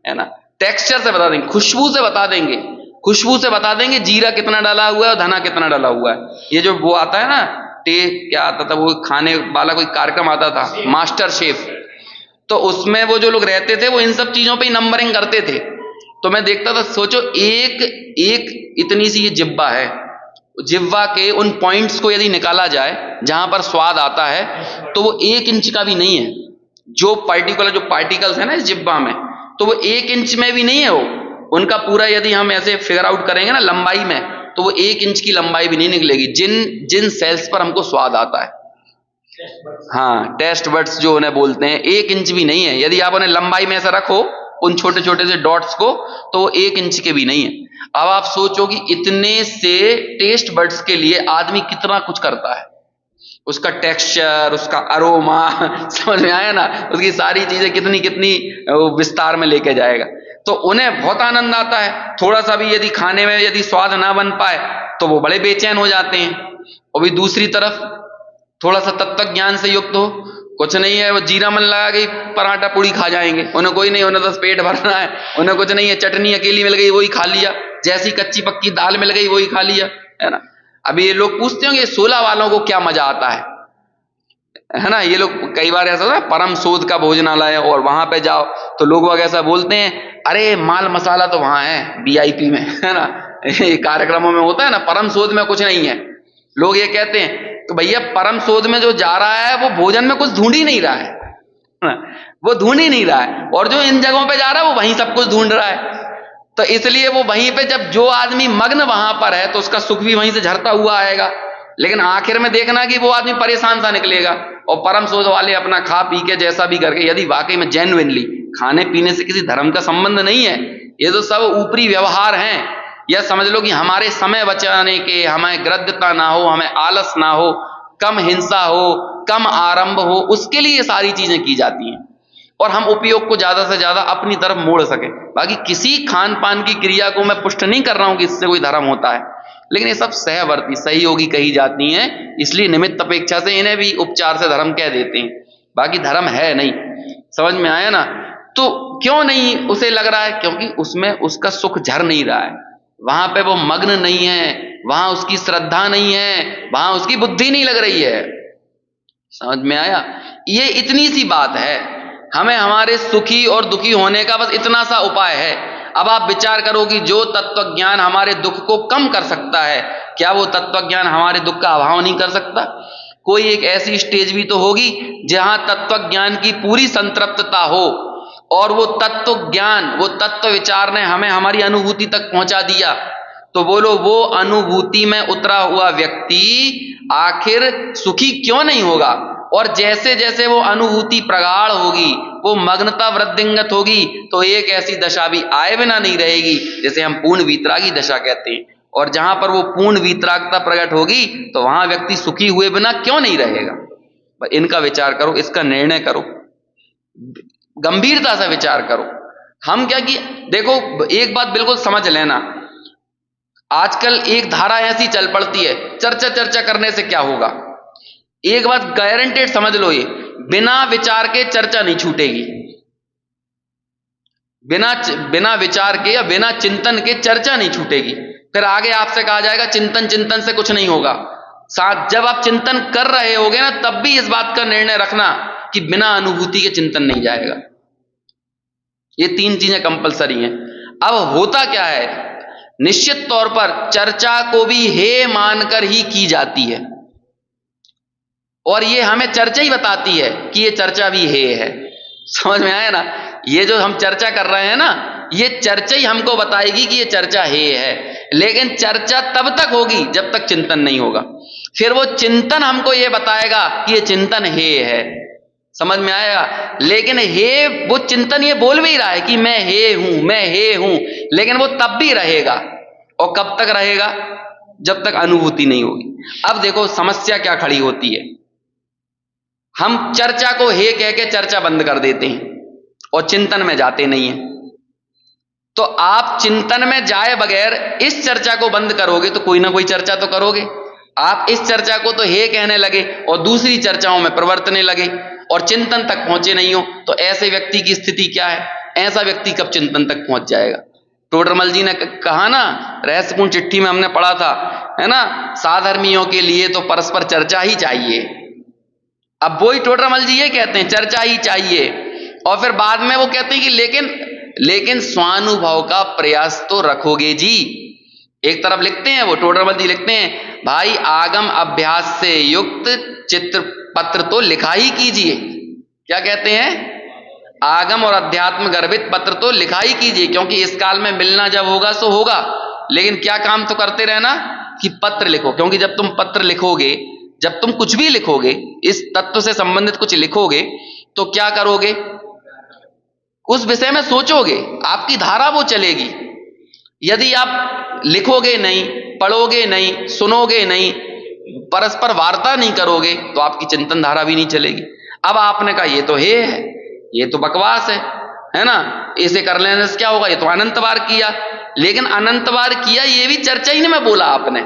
है ना। टेक्सचर से बता देंगे, खुशबू से बता देंगे, खुशबू से बता देंगे जीरा कितना डाला हुआ है और धना कितना डाला हुआ है। ये जो वो आता है ना, क्या आता था वो खाने वाला कोई कार्यक्रम आता था, मास्टर शेफ, तो उसमें वो जो लोग रहते थे वो इन सब चीजों पे नंबरिंग करते थे। तो मैं देखता था, सोचो एक इतनी सी ये जिब्बा है, जिब्वा के उन पॉइंट्स को यदि निकाला जाए जहां पर स्वाद आता है, तो वो 1 इंच का भी नहीं है। जो पार्टिकल्स है ना इस जिब्बा में, तो वो 1 इंच में भी नहीं है वो। उनका पूरा यदि हम ऐसे फिगर आउट करेंगे ना लंबाई में, तो वो 1 इंच की लंबाई भी नहीं निकलेगी जिन सेल्स पर हमको स्वाद आता है। हाँ, टेस्ट बड्स जो उन्हें बोलते हैं, 1 इंच भी नहीं है। यदि आप उन्हें लंबाई में ऐसा रखो उन छोटे छोटे से डॉट्स को, तो वो 1 इंच के भी नहीं है। अब आप सोचो कि इतने से टेस्ट बड्स के लिए आदमी कितना कुछ करता है, उसका टेक्सचर, उसका अरोमा समझ में आया ना, उसकी सारी चीजें कितनी कितनी विस्तार में लेके जाएगा। तो उन्हें बहुत आनंद आता है। थोड़ा सा भी यदि खाने में यदि स्वाद ना बन पाए तो वो बड़े बेचैन हो जाते हैं। और भी दूसरी तरफ थोड़ा सा तत्व ज्ञान से युक्त हो, कुछ नहीं है, वो जीरा मन लगा के पराठा पूड़ी खा जाएंगे, उन्हें कोई नहीं, उन्हें बस पेट भरना है, उन्हें कुछ नहीं है, चटनी अकेली मिल गई वही खा लिया, जैसी कच्ची पक्की दाल मिल गई वही खा लिया, है ना। अभी ये लोग पूछते होंगे 16 वालों को क्या मजा आता है ना। ये लोग कई बार ऐसा होता है परम शोध का भोजनालय और वहां पे जाओ तो लोग वगैरह ऐसा बोलते हैं, अरे माल मसाला तो वहां है VIP में, है ना। कार्यक्रमों में होता है ना, परम शोध में कुछ नहीं है, लोग ये कहते हैं। तो भैया परम शोध में जो जा रहा है वो भोजन में कुछ ढूंढ ही नहीं रहा है, वो ढूंढ ही नहीं रहा है, और जो इन जगहों पे जा रहा है वो वहीं सब कुछ ढूंढ रहा है। तो इसलिए वो वहीं पे जब जो आदमी मग्न वहां पर है तो उसका सुख भी वहीं से झरता हुआ आएगा, लेकिन आखिर में देखना कि वो आदमी परेशान सा निकलेगा। और परम शोध वाले अपना खा पी के जैसा भी करके, यदि वाकई में जेन्युइनली खाने पीने से किसी धर्म का संबंध नहीं है, ये तो सब ऊपरी व्यवहार हैं, या समझ लो कि हमारे समय बचाने के, हमें गृद्धता ना हो, हमें आलस ना हो, कम हिंसा हो, कम आरंभ हो, उसके लिए ये सारी चीजें की जाती हैं और हम उपयोग को ज्यादा से ज्यादा अपनी तरफ मोड़ सकें। बाकी किसी खान पान की क्रिया को मैं पुष्ट नहीं कर रहा हूं कि इससे कोई धर्म होता है, लेकिन ये सब सहवर्ती सहयोगी कही जाती हैं, इसलिए निमित्त अपेक्षा से इन्हें भी उपचार से धर्म कह देते हैं, बाकी धर्म है नहीं। समझ में आया ना। तो क्यों नहीं उसे लग रहा है, क्योंकि उसमें उसका सुख झर नहीं रहा है, वहां पे वो मग्न नहीं है, वहां उसकी श्रद्धा नहीं है, वहां उसकी बुद्धि नहीं लग रही है। समझ में आया। ये इतनी सी बात है, हमें हमारे सुखी और दुखी होने का बस इतना सा उपाय है। अब आप विचार करो कि जो तत्व ज्ञान हमारे दुख को कम कर सकता है, क्या वो तत्व ज्ञान हमारे दुख का अभाव नहीं कर सकता? कोई एक ऐसी स्टेज भी तो होगी जहां तत्व ज्ञान की पूरी संतृप्तता हो और वो तत्व ज्ञान, वो तत्व विचार ने हमें हमारी अनुभूति तक पहुंचा दिया। तो बोलो वो अनुभूति में उतरा हुआ व्यक्ति आखिर सुखी क्यों नहीं होगा? और जैसे जैसे वो अनुभूति प्रगाढ़ होगी, वो मग्नता वृद्धिंगत होगी, तो एक ऐसी दशा भी आए बिना नहीं रहेगी जिसे हम पूर्ण वीतरागी दशा कहते हैं। और जहां पर वो पूर्ण वीतरागता प्रकट होगी तो वहां व्यक्ति सुखी हुए बिना क्यों नहीं रहेगा? इनका विचार करो, इसका निर्णय करो, गंभीरता से विचार करो। हम क्या कि देखो, एक बात बिल्कुल समझ लेना, आजकल एक धारा ऐसी चल पड़ती है, चर्चा चर्चा करने से क्या होगा। एक बात गारंटेड समझ लो, ये बिना विचार के चर्चा नहीं छूटेगी, बिना विचार के या बिना चिंतन के चर्चा नहीं छूटेगी। फिर आगे आपसे कहा जाएगा चिंतन से कुछ नहीं होगा। साथ जब आप चिंतन कर रहे होगे ना, तब भी इस बात का निर्णय रखना कि बिना अनुभूति के चिंतन नहीं जाएगा। ये 3 चीजें कंपलसरी हैं। अब होता क्या है, निश्चित तौर पर चर्चा को भी हे मानकर ही की जाती है, और ये हमें चर्चा ही बताती है कि ये चर्चा भी हे है। समझ में आया ना। ये जो हम चर्चा कर रहे हैं ना, ये चर्चा ही हमको बताएगी कि ये चर्चा हे है, लेकिन चर्चा तब तक होगी जब तक चिंतन नहीं होगा। फिर वो चिंतन हमको ये बताएगा कि ये चिंतन हे है। समझ में आएगा। लेकिन हे, वो चिंतन ये बोल भी रहा है कि मैं हे हूं, मैं हे हूं, लेकिन वो तब भी रहेगा। और कब तक रहेगा? जब तक अनुभूति नहीं होगी। अब देखो समस्या क्या खड़ी होती है, हम चर्चा को हे कह के चर्चा बंद कर देते हैं और चिंतन में जाते नहीं हैं। तो आप चिंतन में जाए बगैर इस चर्चा को बंद करोगे तो कोई ना कोई चर्चा तो करोगे। आप इस चर्चा को तो हे कहने लगे और दूसरी चर्चाओं में प्रवर्तने लगे और चिंतन तक पहुंचे नहीं हो, तो ऐसे व्यक्ति की स्थिति क्या है? ऐसा व्यक्ति कब चिंतन तक पहुंच जाएगा? टोडरमल जी ने कहा ना, रहस्यपूर्ण चिट्ठी में हमने पढ़ा था, है ना, साधर्मियों के लिए तो परस्पर चर्चा ही चाहिए। अब वही टोडरमल जी ये कहते हैं चर्चा ही चाहिए, और फिर बाद में वो कहते हैं कि लेकिन स्वानुभव का प्रयास तो रखोगे जी। एक तरफ लिखते हैं वो टोडरमल जी लिखते हैं, भाई आगम अभ्यास से युक्त चित्र पत्र तो लिखा ही कीजिए। क्या कहते हैं? आगम और अध्यात्म गर्भित पत्र तो लिखा ही कीजिए, क्योंकि इस काल में मिलना जब होगा सो होगा, लेकिन क्या काम तो करते रहना कि पत्र लिखो। क्योंकि जब तुम पत्र लिखोगे, जब तुम कुछ भी लिखोगे, इस तत्व से संबंधित कुछ लिखोगे, तो क्या करोगे? उस विषय में सोचोगे, आपकी धारा वो चलेगी। यदि आप लिखोगे नहीं, पढ़ोगे नहीं, सुनोगे नहीं, परस्पर वार्ता नहीं करोगे, तो आपकी चिंतन धारा भी नहीं चलेगी। अब आपने कहा ये तो हे है, ये तो बकवास है है ना, इसे कर लेने से क्या होगा, ये तो अनंत बार किया, लेकिन अनंत बार किया ये भी चर्चा ही नहीं में बोला आपने,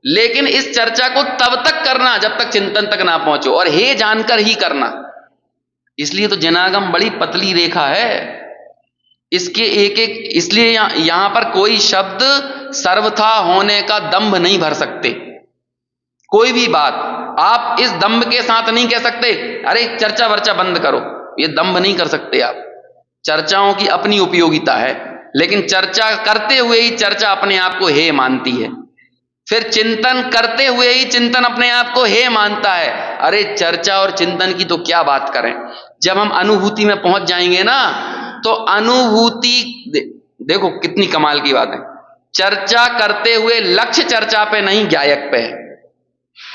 लेकिन इस चर्चा को तब तक करना जब तक चिंतन तक ना पहुंचो, और हे जानकर ही करना। इसलिए तो जनागम बड़ी पतली रेखा है, इसके एक एक, इसलिए यहां पर कोई शब्द सर्वथा होने का दंभ नहीं भर सकते। कोई भी बात आप इस दंभ के साथ नहीं कह सकते, अरे चर्चा वर्चा बंद करो, ये दंभ नहीं कर सकते आप। चर्चाओं की अपनी उपयोगिता है, लेकिन चर्चा करते हुए ही चर्चा अपने आप को हे मानती है, फिर चिंतन करते हुए ही चिंतन अपने आप को हे मानता है। अरे चर्चा और चिंतन की तो क्या बात करें, जब हम अनुभूति में पहुंच जाएंगे ना, तो अनुभूति देखो कितनी कमाल की बात है। चर्चा करते हुए लक्ष्य चर्चा पे नहीं, ज्ञायक पे है।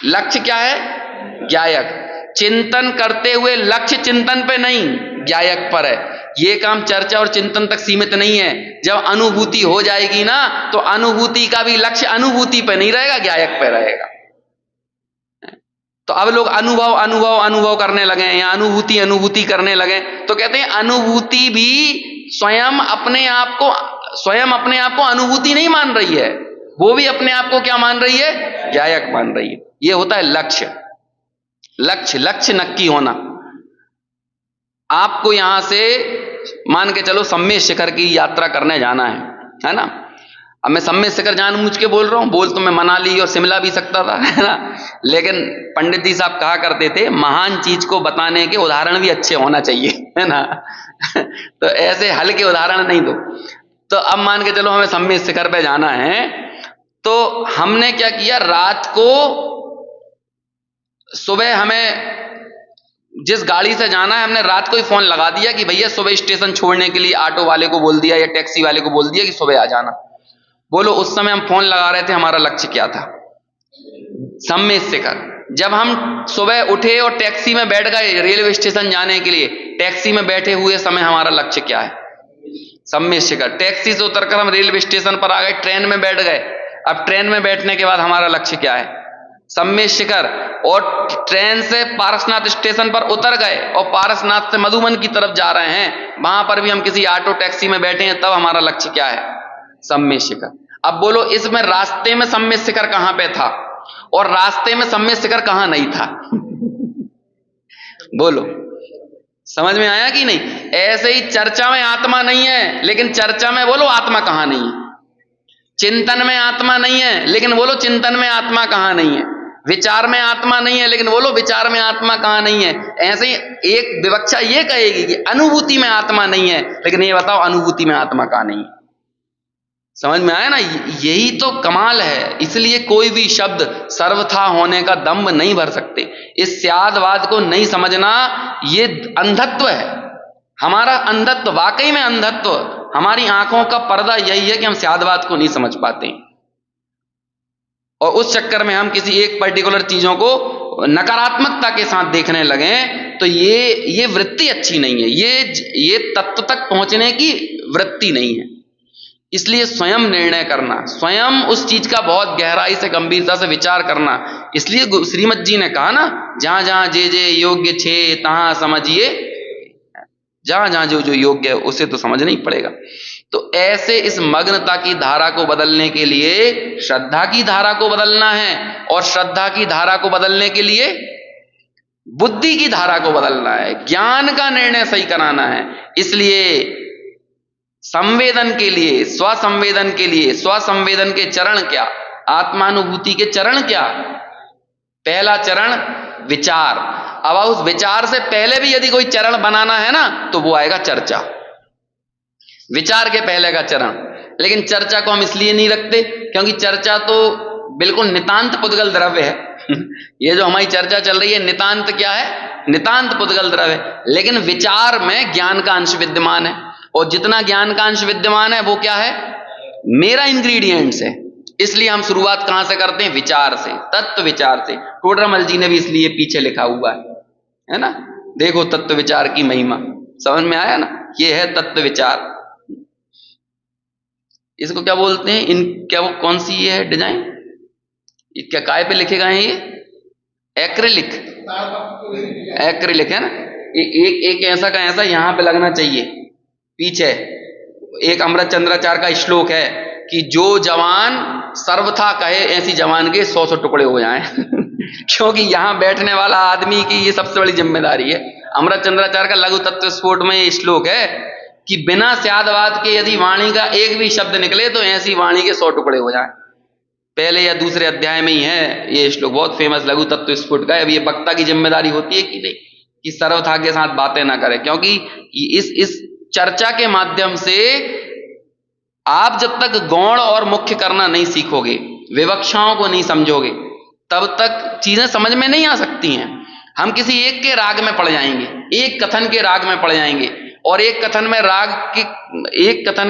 लक्ष्य क्या है, ज्ञायक। चिंतन करते हुए लक्ष्य चिंतन पे नहीं, ज्ञायक पर है। ये काम चर्चा और चिंतन तक सीमित नहीं है, जब अनुभूति हो जाएगी ना, तो अनुभूति का भी लक्ष्य अनुभूति पे नहीं रहेगा, ज्ञायक पे रहेगा। तो अब लोग अनुभव अनुभव अनुभव करने लगे या अनुभूति अनुभूति करने लगे, तो कहते हैं अनुभूति भी स्वयं अपने आप को अनुभूति नहीं मान रही है, वो भी अपने आप को क्या मान रही है, ज्ञायक मान रही है। ये होता है लक्ष्य। लक्ष्य नक्की होना। आपको यहां से मान के चलो सम्मेद शिखर की यात्रा करने जाना है ना। अब मैं सम्मेद शिखर जानबूझ के बोल रहा हूं, बोल तो मैं मनाली और शिमला भी सकता था, है ना, लेकिन पंडित जी साहब कहा करते थे महान चीज को बताने के उदाहरण भी अच्छे होना चाहिए, है ना। तो ऐसे हल्के उदाहरण नहीं दो। तो अब मान के चलो हमें सम्मेद शिखर पे जाना है, तो हमने क्या किया, रात को सुबह हमें जिस गाड़ी से जाना है, हमने रात को ही फोन लगा दिया कि भैया सुबह स्टेशन छोड़ने के लिए ऑटो वाले को बोल दिया या टैक्सी वाले को बोल दिया कि सुबह आ जाना। बोलो उस समय हम फोन लगा रहे थे, हमारा लक्ष्य क्या था, सम्मेद शिखर। जब हम सुबह उठे और टैक्सी में बैठ गए रेलवे स्टेशन जाने के लिए, टैक्सी में बैठे हुए समय हमारा लक्ष्य क्या है, सम्मेद शिखर। टैक्सी से उतरकर हम रेलवे स्टेशन पर आ गए, ट्रेन में बैठ गए। अब ट्रेन में बैठने के बाद हमारा लक्ष्य क्या है, सम्मेद शिखर। और ट्रेन से पारसनाथ स्टेशन पर उतर गए और पारसनाथ से मधुबन की तरफ जा रहे हैं, वहां पर भी हम किसी ऑटो टैक्सी में बैठे हैं, तब हमारा लक्ष्य क्या है, सम्मेद शिखर। अब बोलो इसमें रास्ते में सम्मेद शिखर कहां पे था और रास्ते में सम्मेद शिखर कहां नहीं था? बोलो समझ में आया कि नहीं? ऐसे ही चर्चा में आत्मा नहीं है, लेकिन चर्चा में बोलो आत्मा कहां नहीं है। चिंतन में आत्मा नहीं है, लेकिन बोलो चिंतन में आत्मा कहां नहीं है। विचार में आत्मा नहीं है, लेकिन बोलो विचार में आत्मा कहां नहीं है। ऐसे ही एक विवक्षा ये कहेगी कि अनुभूति में आत्मा नहीं है, लेकिन ये बताओ अनुभूति में आत्मा कहां नहीं है। समझ में आया ना? यही तो कमाल है। इसलिए कोई भी शब्द सर्वथा होने का दंभ नहीं भर सकते। इस स्यादवाद को नहीं समझना ये अंधत्व है, हमारा अंधत्व, वाकई में अंधत्व। हमारी आंखों का पर्दा यही है कि हम स्यादवाद को नहीं समझ पाते, और उस चक्कर में हम किसी एक पर्टिकुलर चीजों को नकारात्मकता के साथ देखने लगे। तो ये वृत्ति अच्छी नहीं है, ये तत्व तक पहुंचने की वृत्ति नहीं है। इसलिए स्वयं निर्णय करना, स्वयं उस चीज का बहुत गहराई से गंभीरता से विचार करना। इसलिए श्रीमद जी ने कहा ना, जहां जहां जे जे योग्य छे तहां समझिए, जहां जहां जो जो योग्य है उसे तो समझना ही पड़ेगा। तो ऐसे इस मग्नता की धारा को बदलने के लिए श्रद्धा की धारा को बदलना है, और श्रद्धा की धारा को बदलने के लिए बुद्धि की धारा को बदलना है, ज्ञान का निर्णय सही कराना है। इसलिए संवेदन के लिए, स्वसंवेदन के लिए, स्वसंवेदन के चरण क्या, आत्मानुभूति के चरण क्या? पहला चरण विचार। अब उस विचार से पहले भी यदि कोई चरण बनाना है ना, तो वो आएगा चर्चा। विचार के पहले का चरण। लेकिन चर्चा को हम इसलिए नहीं रखते क्योंकि चर्चा तो बिल्कुल नितांत पुद्गल द्रव्य है। ये जो हमारी चर्चा चल रही है नितांत क्या है, नितांत पुद्गल द्रव्य। लेकिन विचार में ज्ञान का अंश विद्यमान है, और जितना ज्ञान का अंश विद्यमान है वो क्या है, मेरा इंग्रेडिएंट्स है। इसलिए हम शुरुआत कहां से करते हैं, विचार से, तत्व विचार से। टोडरमल जी ने भी इसलिए पीछे लिखा हुआ है ना, देखो तत्व विचार की महिमा। समझ में आया ना? ये है तत्व विचार। इसको क्या बोलते हैं, क्या वो कौन सी ये है डिजाइन, ये क्या काय पे लिखे गए हैं, ये एक्रिलिक, एक्रिलिक है ना। एक ऐसा का ऐसा यहां पे लगना चाहिए, पीछे एक अमृत चंद्राचार्य का श्लोक है कि जो जवान सर्वथा कहे ऐसी जवान के 100 टुकड़े हो जाएं क्योंकि यहां बैठने वाला आदमी की ये सबसे बड़ी जिम्मेदारी है। अमृत चंद्राचार्य का लघु तत्व स्फोट में ये श्लोक है कि बिना स्यादवाद के यदि वाणी का एक भी शब्द निकले तो ऐसी वाणी के 100 टुकड़े हो जाएं। पहले या दूसरे अध्याय में ही है ये श्लोक, बहुत फेमस लघु तत्व स्फोट का है। अब ये वक्ता की जिम्मेदारी होती है कि नहीं कि सर्वथा के साथ बातें ना करें, क्योंकि इस चर्चा के माध्यम से आप जब तक गौण और मुख्य करना नहीं सीखोगे, विवक्षाओं को नहीं समझोगे, तब तक चीजें समझ में नहीं आ सकती हैं। हम किसी एक के राग में पड़ जाएंगे, एक कथन के राग में पड़ जाएंगे, और एक कथन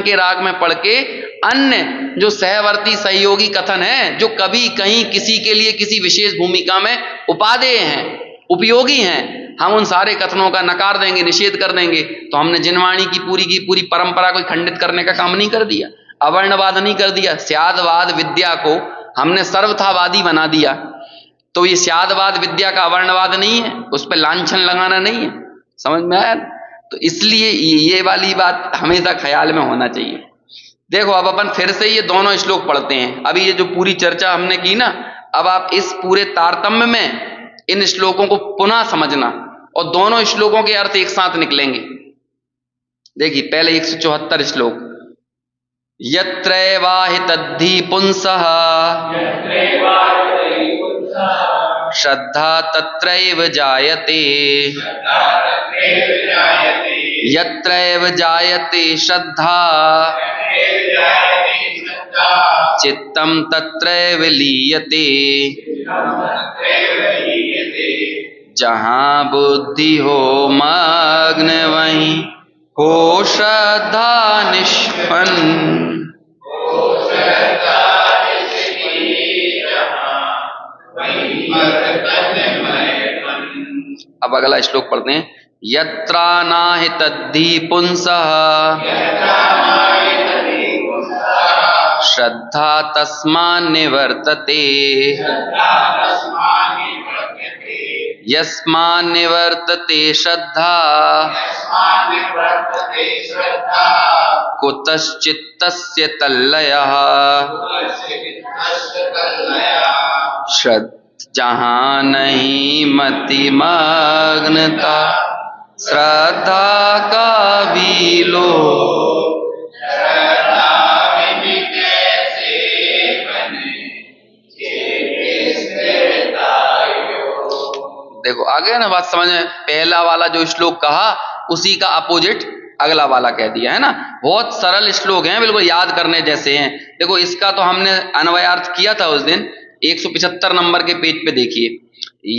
के राग में पड़ के अन्य जो सहवर्ती सहयोगी कथन है, जो कभी कहीं किसी के लिए किसी विशेष भूमिका में उपादेय हैं, उपयोगी हैं, हम उन सारे कथनों का नकार देंगे, निषेध कर देंगे। तो हमने जिनवाणी की पूरी परंपरा को खंडित करने का काम नहीं कर दिया, अवर्णवाद नहीं कर दिया, स्यादवाद विद्या को हमने सर्वथावादी बना दिया। तो ये स्यादवाद विद्या का अवर्णवाद नहीं है, उस पर लांछन लगाना नहीं है। समझ में आया? तो इसलिए ये वाली बात हमेशा ख्याल में होना चाहिए। देखो अब अपन फिर से ये दोनों श्लोक पढ़ते हैं। अभी ये जो पूरी चर्चा हमने की ना, अब आप इस पूरे तारतम्य में इन श्लोकों को पुनः समझना, और दोनों श्लोकों के अर्थ एक साथ निकलेंगे। देखिए पहले 174 श्लोक, यत्रैवाहि तद्धि पुंसः श्रद्धा तत्रैव जायते, यत्रैव जायते श्रद्धा चित्तं तत्रैव लीयते, जहां बुद्धि हो मग्न वहीं हो श्रद्धा निष्पन्न। अब अगला श्लोक पढ़ते हैं, यत्रा नाहि तद्धि पुंसः श्रद्धा तस्मान् निवर्तते, यस्मान् निवर्तते श्रद्धा कुतश्चित्तस्य तल्लयः, जहां नहीं मति मग्नता श्रद्धा का भी लो। देखो आगे ना बात समझ में, पहला वाला जो श्लोक कहा उसी का अपोजिट अगला वाला कह दिया है ना। बहुत सरल श्लोक हैं, बिल्कुल याद करने जैसे हैं। देखो इसका तो हमने अन्वयार्थ किया था उस दिन, 175 नंबर के पेज पे देखिए,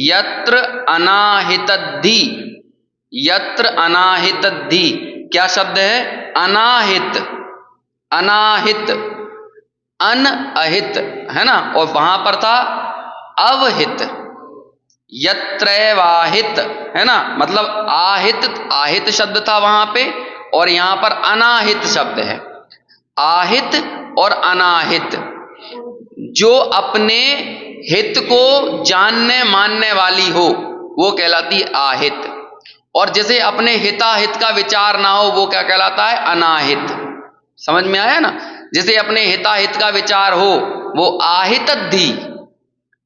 यत्र अनाहितद्धि, यत्र अनाहितद्धि क्या शब्द है? अनाहित, अनाहित, अनअहित है ना, और वहां पर था अवहित, यत्रैवाहित है ना, मतलब आहित, आहित शब्द था वहां पे, और यहां पर अनाहित शब्द है। आहित और अनाहित, जो अपने हित को जानने मानने वाली हो वो कहलाती है आहित, और जिसे अपने हिताहित का विचार ना हो वो क्या कहलाता है? अनाहित। समझ में आया ना? जिसे अपने हिताहित का विचार हो वो आहितद्धि,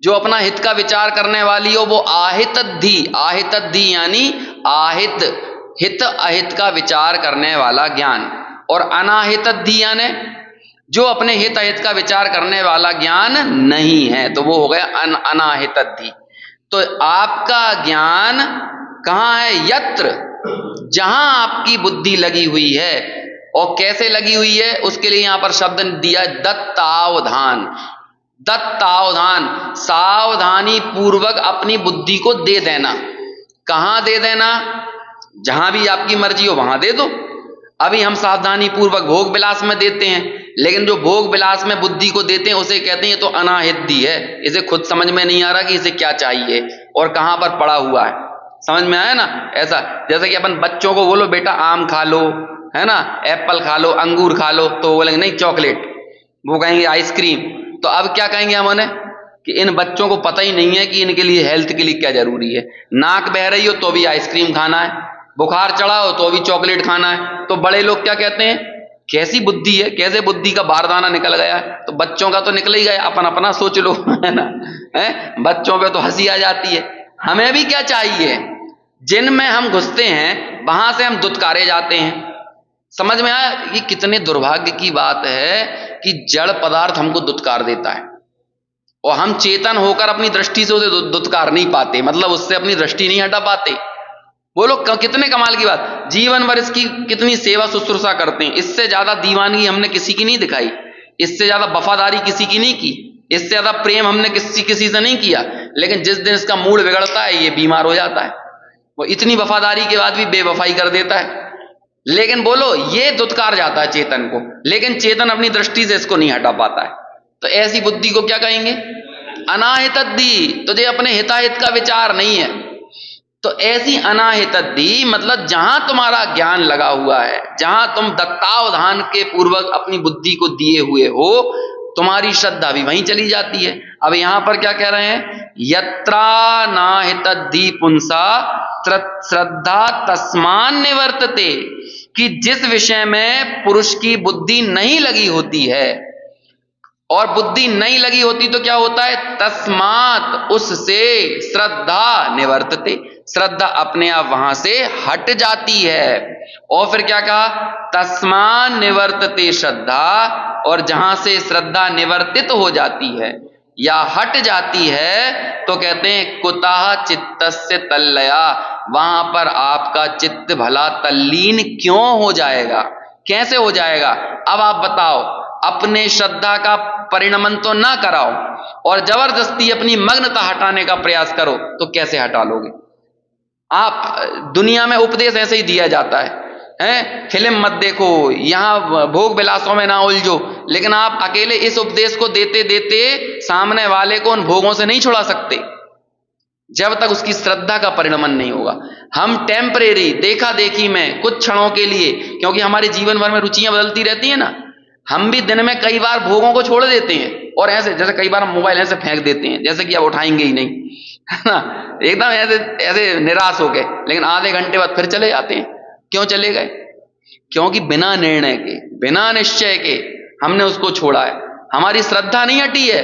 जो अपना हित का विचार करने वाली हो वो आहितद्धि, आहितद्धि यानी आहित, हित अहित का विचार करने वाला ज्ञान, और अनाहितद्धि यानी जो अपने हित अहित का विचार करने वाला ज्ञान नहीं है, तो वो हो गया अनाहितद्धि। तो आपका ज्ञान कहाँ है? यत्र, जहां आपकी बुद्धि लगी हुई है, और कैसे लगी हुई है उसके लिए यहां पर शब्द दिया दत्तावधान। दत्तावधान, सावधानी पूर्वक अपनी बुद्धि को दे देना। कहां दे देना? जहां भी आपकी मर्जी हो वहां दे दो। अभी हम सावधानी पूर्वक भोग विलास में देते हैं, लेकिन जो भोग विलास में बुद्धि को देते हैं उसे कहते हैं तो अनाहितद्धि है, इसे खुद समझ में नहीं आ रहा कि इसे क्या चाहिए और कहां पर पड़ा हुआ है। समझ में आया ना? ऐसा जैसे कि अपन बच्चों को बोलो बेटा आम खा लो, है ना, एप्पल खा लो, अंगूर खा लो, तो बोलेंगे नहीं चॉकलेट, वो कहेंगे आइसक्रीम। तो अब क्या कहेंगे हम उन्हें कि इन बच्चों को पता ही नहीं है कि इनके लिए हेल्थ के लिए क्या जरूरी है। नाक बह रही हो तो भी आइसक्रीम खाना है, बुखार चढ़ा हो तो भी चॉकलेट खाना है। तो बड़े लोग क्या कहते हैं, कैसी बुद्धि है, कैसे बुद्धि का बारदाना निकल गया है। तो बच्चों का तो निकल ही गया, अपन अपना सोच लो है ना, है बच्चों पे तो हंसी आ जाती है। हमें भी क्या चाहिए, जिनमें हम घुसते हैं वहां से हम दुत्कारे जाते हैं। समझ में आया, ये कितने दुर्भाग्य की बात है कि जड़ पदार्थ हमको दुत्कार देता है और हम चेतन होकर अपनी दृष्टि से उसे दुत्कार नहीं पाते, मतलब उससे अपनी दृष्टि नहीं हटा पाते। बोलो कितने कमाल की बात, जीवन भर इसकी कितनी सेवा शुश्रूषा करते हैं, इससे ज्यादा दीवानगी हमने किसी की नहीं दिखाई, इससे ज्यादा वफादारी किसी की नहीं की, इससे ज्यादा प्रेम हमने किसी से नहीं किया। लेकिन जिस दिन इसका मूड बिगड़ता है ये बीमार हो जाता है, वो इतनी वफादारी के बाद भी बेवफाई कर देता है। लेकिन बोलो ये दुत्कार जाता है चेतन को, लेकिन चेतन अपनी दृष्टि से इसको नहीं हटा पाता है। तो ऐसी बुद्धि को क्या कहेंगे, अनाहितद्धि। तुझे अपने हिताहित का विचार नहीं है। तो ऐसी अनाहितद्धि मतलब जहां तुम्हारा ज्ञान लगा हुआ है, जहां तुम दत्तावधान के पूर्वक अपनी बुद्धि को दिए हुए हो, तुम्हारी श्रद्धा भी वहीं चली जाती है। अब यहां पर क्या कह रहे हैं, यत्रा नाहितद्धि पुंसा श्रद्धा तस्मान निवर्तते, कि जिस विषय में पुरुष की बुद्धि नहीं लगी होती है, और बुद्धि नहीं लगी होती तो क्या होता है, तस्मात उससे श्रद्धा निवर्तते, श्रद्धा अपने आप वहां से हट जाती है। और फिर क्या कहा, तस्मान निवर्तते श्रद्धा, और जहां से श्रद्धा निवर्तित हो जाती है या हट जाती है तो कहते हैं कुतः चित्तस्य तल्लया, वहां पर आपका चित्त भला तल्लीन क्यों हो जाएगा, कैसे हो जाएगा। अब आप बताओ, अपने श्रद्धा का परिणमन तो ना कराओ और जबरदस्ती अपनी मग्नता हटाने का प्रयास करो तो कैसे हटा लोगे आप। दुनिया में उपदेश ऐसे ही दिया जाता है, फिल्म मत देखो, यहां भोग विलासों में ना उलझो, लेकिन आप अकेले इस उपदेश को देते देते सामने वाले को उन भोगों से नहीं छुड़ा सकते जब तक उसकी श्रद्धा का परिणमन नहीं होगा। हम टेम्परेरी देखा देखी में कुछ क्षणों के लिए, क्योंकि हमारे जीवन भर में रुचियां बदलती रहती है ना, हम भी दिन में कई बार भोगों को छोड़ देते हैं और ऐसे जैसे कई बार हम मोबाइल ऐसे फेंक देते हैं जैसे कि अब उठाएंगे ही नहीं, है ना, एकदम ऐसे ऐसे निराश हो गए, लेकिन आधे घंटे बाद फिर चले जाते हैं। क्यों चले गए, क्योंकि बिना निर्णय के बिना निश्चय के हमने उसको छोड़ा है। हमारी श्रद्धा नहीं हटी है।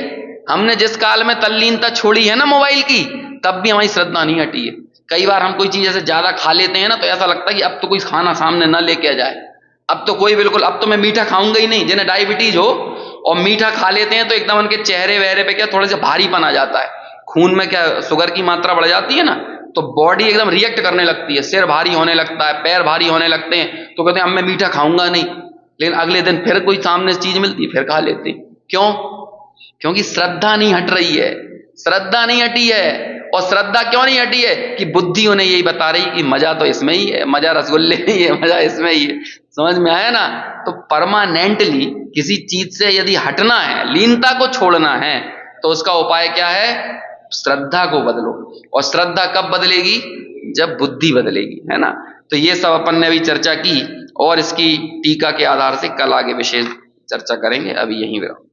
हमने जिस काल में तल्लीनता छोड़ी है ना मोबाइल की, तब भी हमारी श्रद्धा नहीं हटी है। कई बार हम कोई चीज ऐसे ज्यादा खा लेते हैं ना, तो ऐसा लगता है कि अब तो कोई खाना सामने ना लेके आ जाए, अब तो कोई बिल्कुल, अब तो मैं मीठा खाऊंगा ही नहीं। जिन्हें डायबिटीज हो और मीठा खा लेते हैं तो एकदम उनके चेहरे वहरे पे क्या थोड़े से भारीपन आ जाता है, खून में क्या शुगर की मात्रा बढ़ जाती है ना, तो बॉडी एकदम रिएक्ट करने लगती है, सिर भारी होने लगता है, पैर भारी होने लगते हैं, तो कहते हैं अब मैं मीठा खाऊंगा नहीं। लेकिन अगले दिन फिर कोई सामने चीज मिलती है फिर खा लेते हैं। क्यों, क्योंकि श्रद्धा नहीं हट रही है, श्रद्धा नहीं हटी है। और श्रद्धा क्यों नहीं हटी है कि बुद्धि उन्हें यही बता रही कि मजा तो इसमें ही है, मजा रसगुल्ले में ही है, मजा इसमें ही है। समझ में आया ना। तो परमानेंटली किसी चीज से यदि हटना है, लीनता को छोड़ना है, तो उसका उपाय क्या है, श्रद्धा को बदलो। और श्रद्धा कब बदलेगी, जब बुद्धि बदलेगी, है ना। तो ये सब अपन ने अभी चर्चा की और इसकी टीका के आधार से कल आगे विशेष चर्चा करेंगे। अभी यहीं विराम।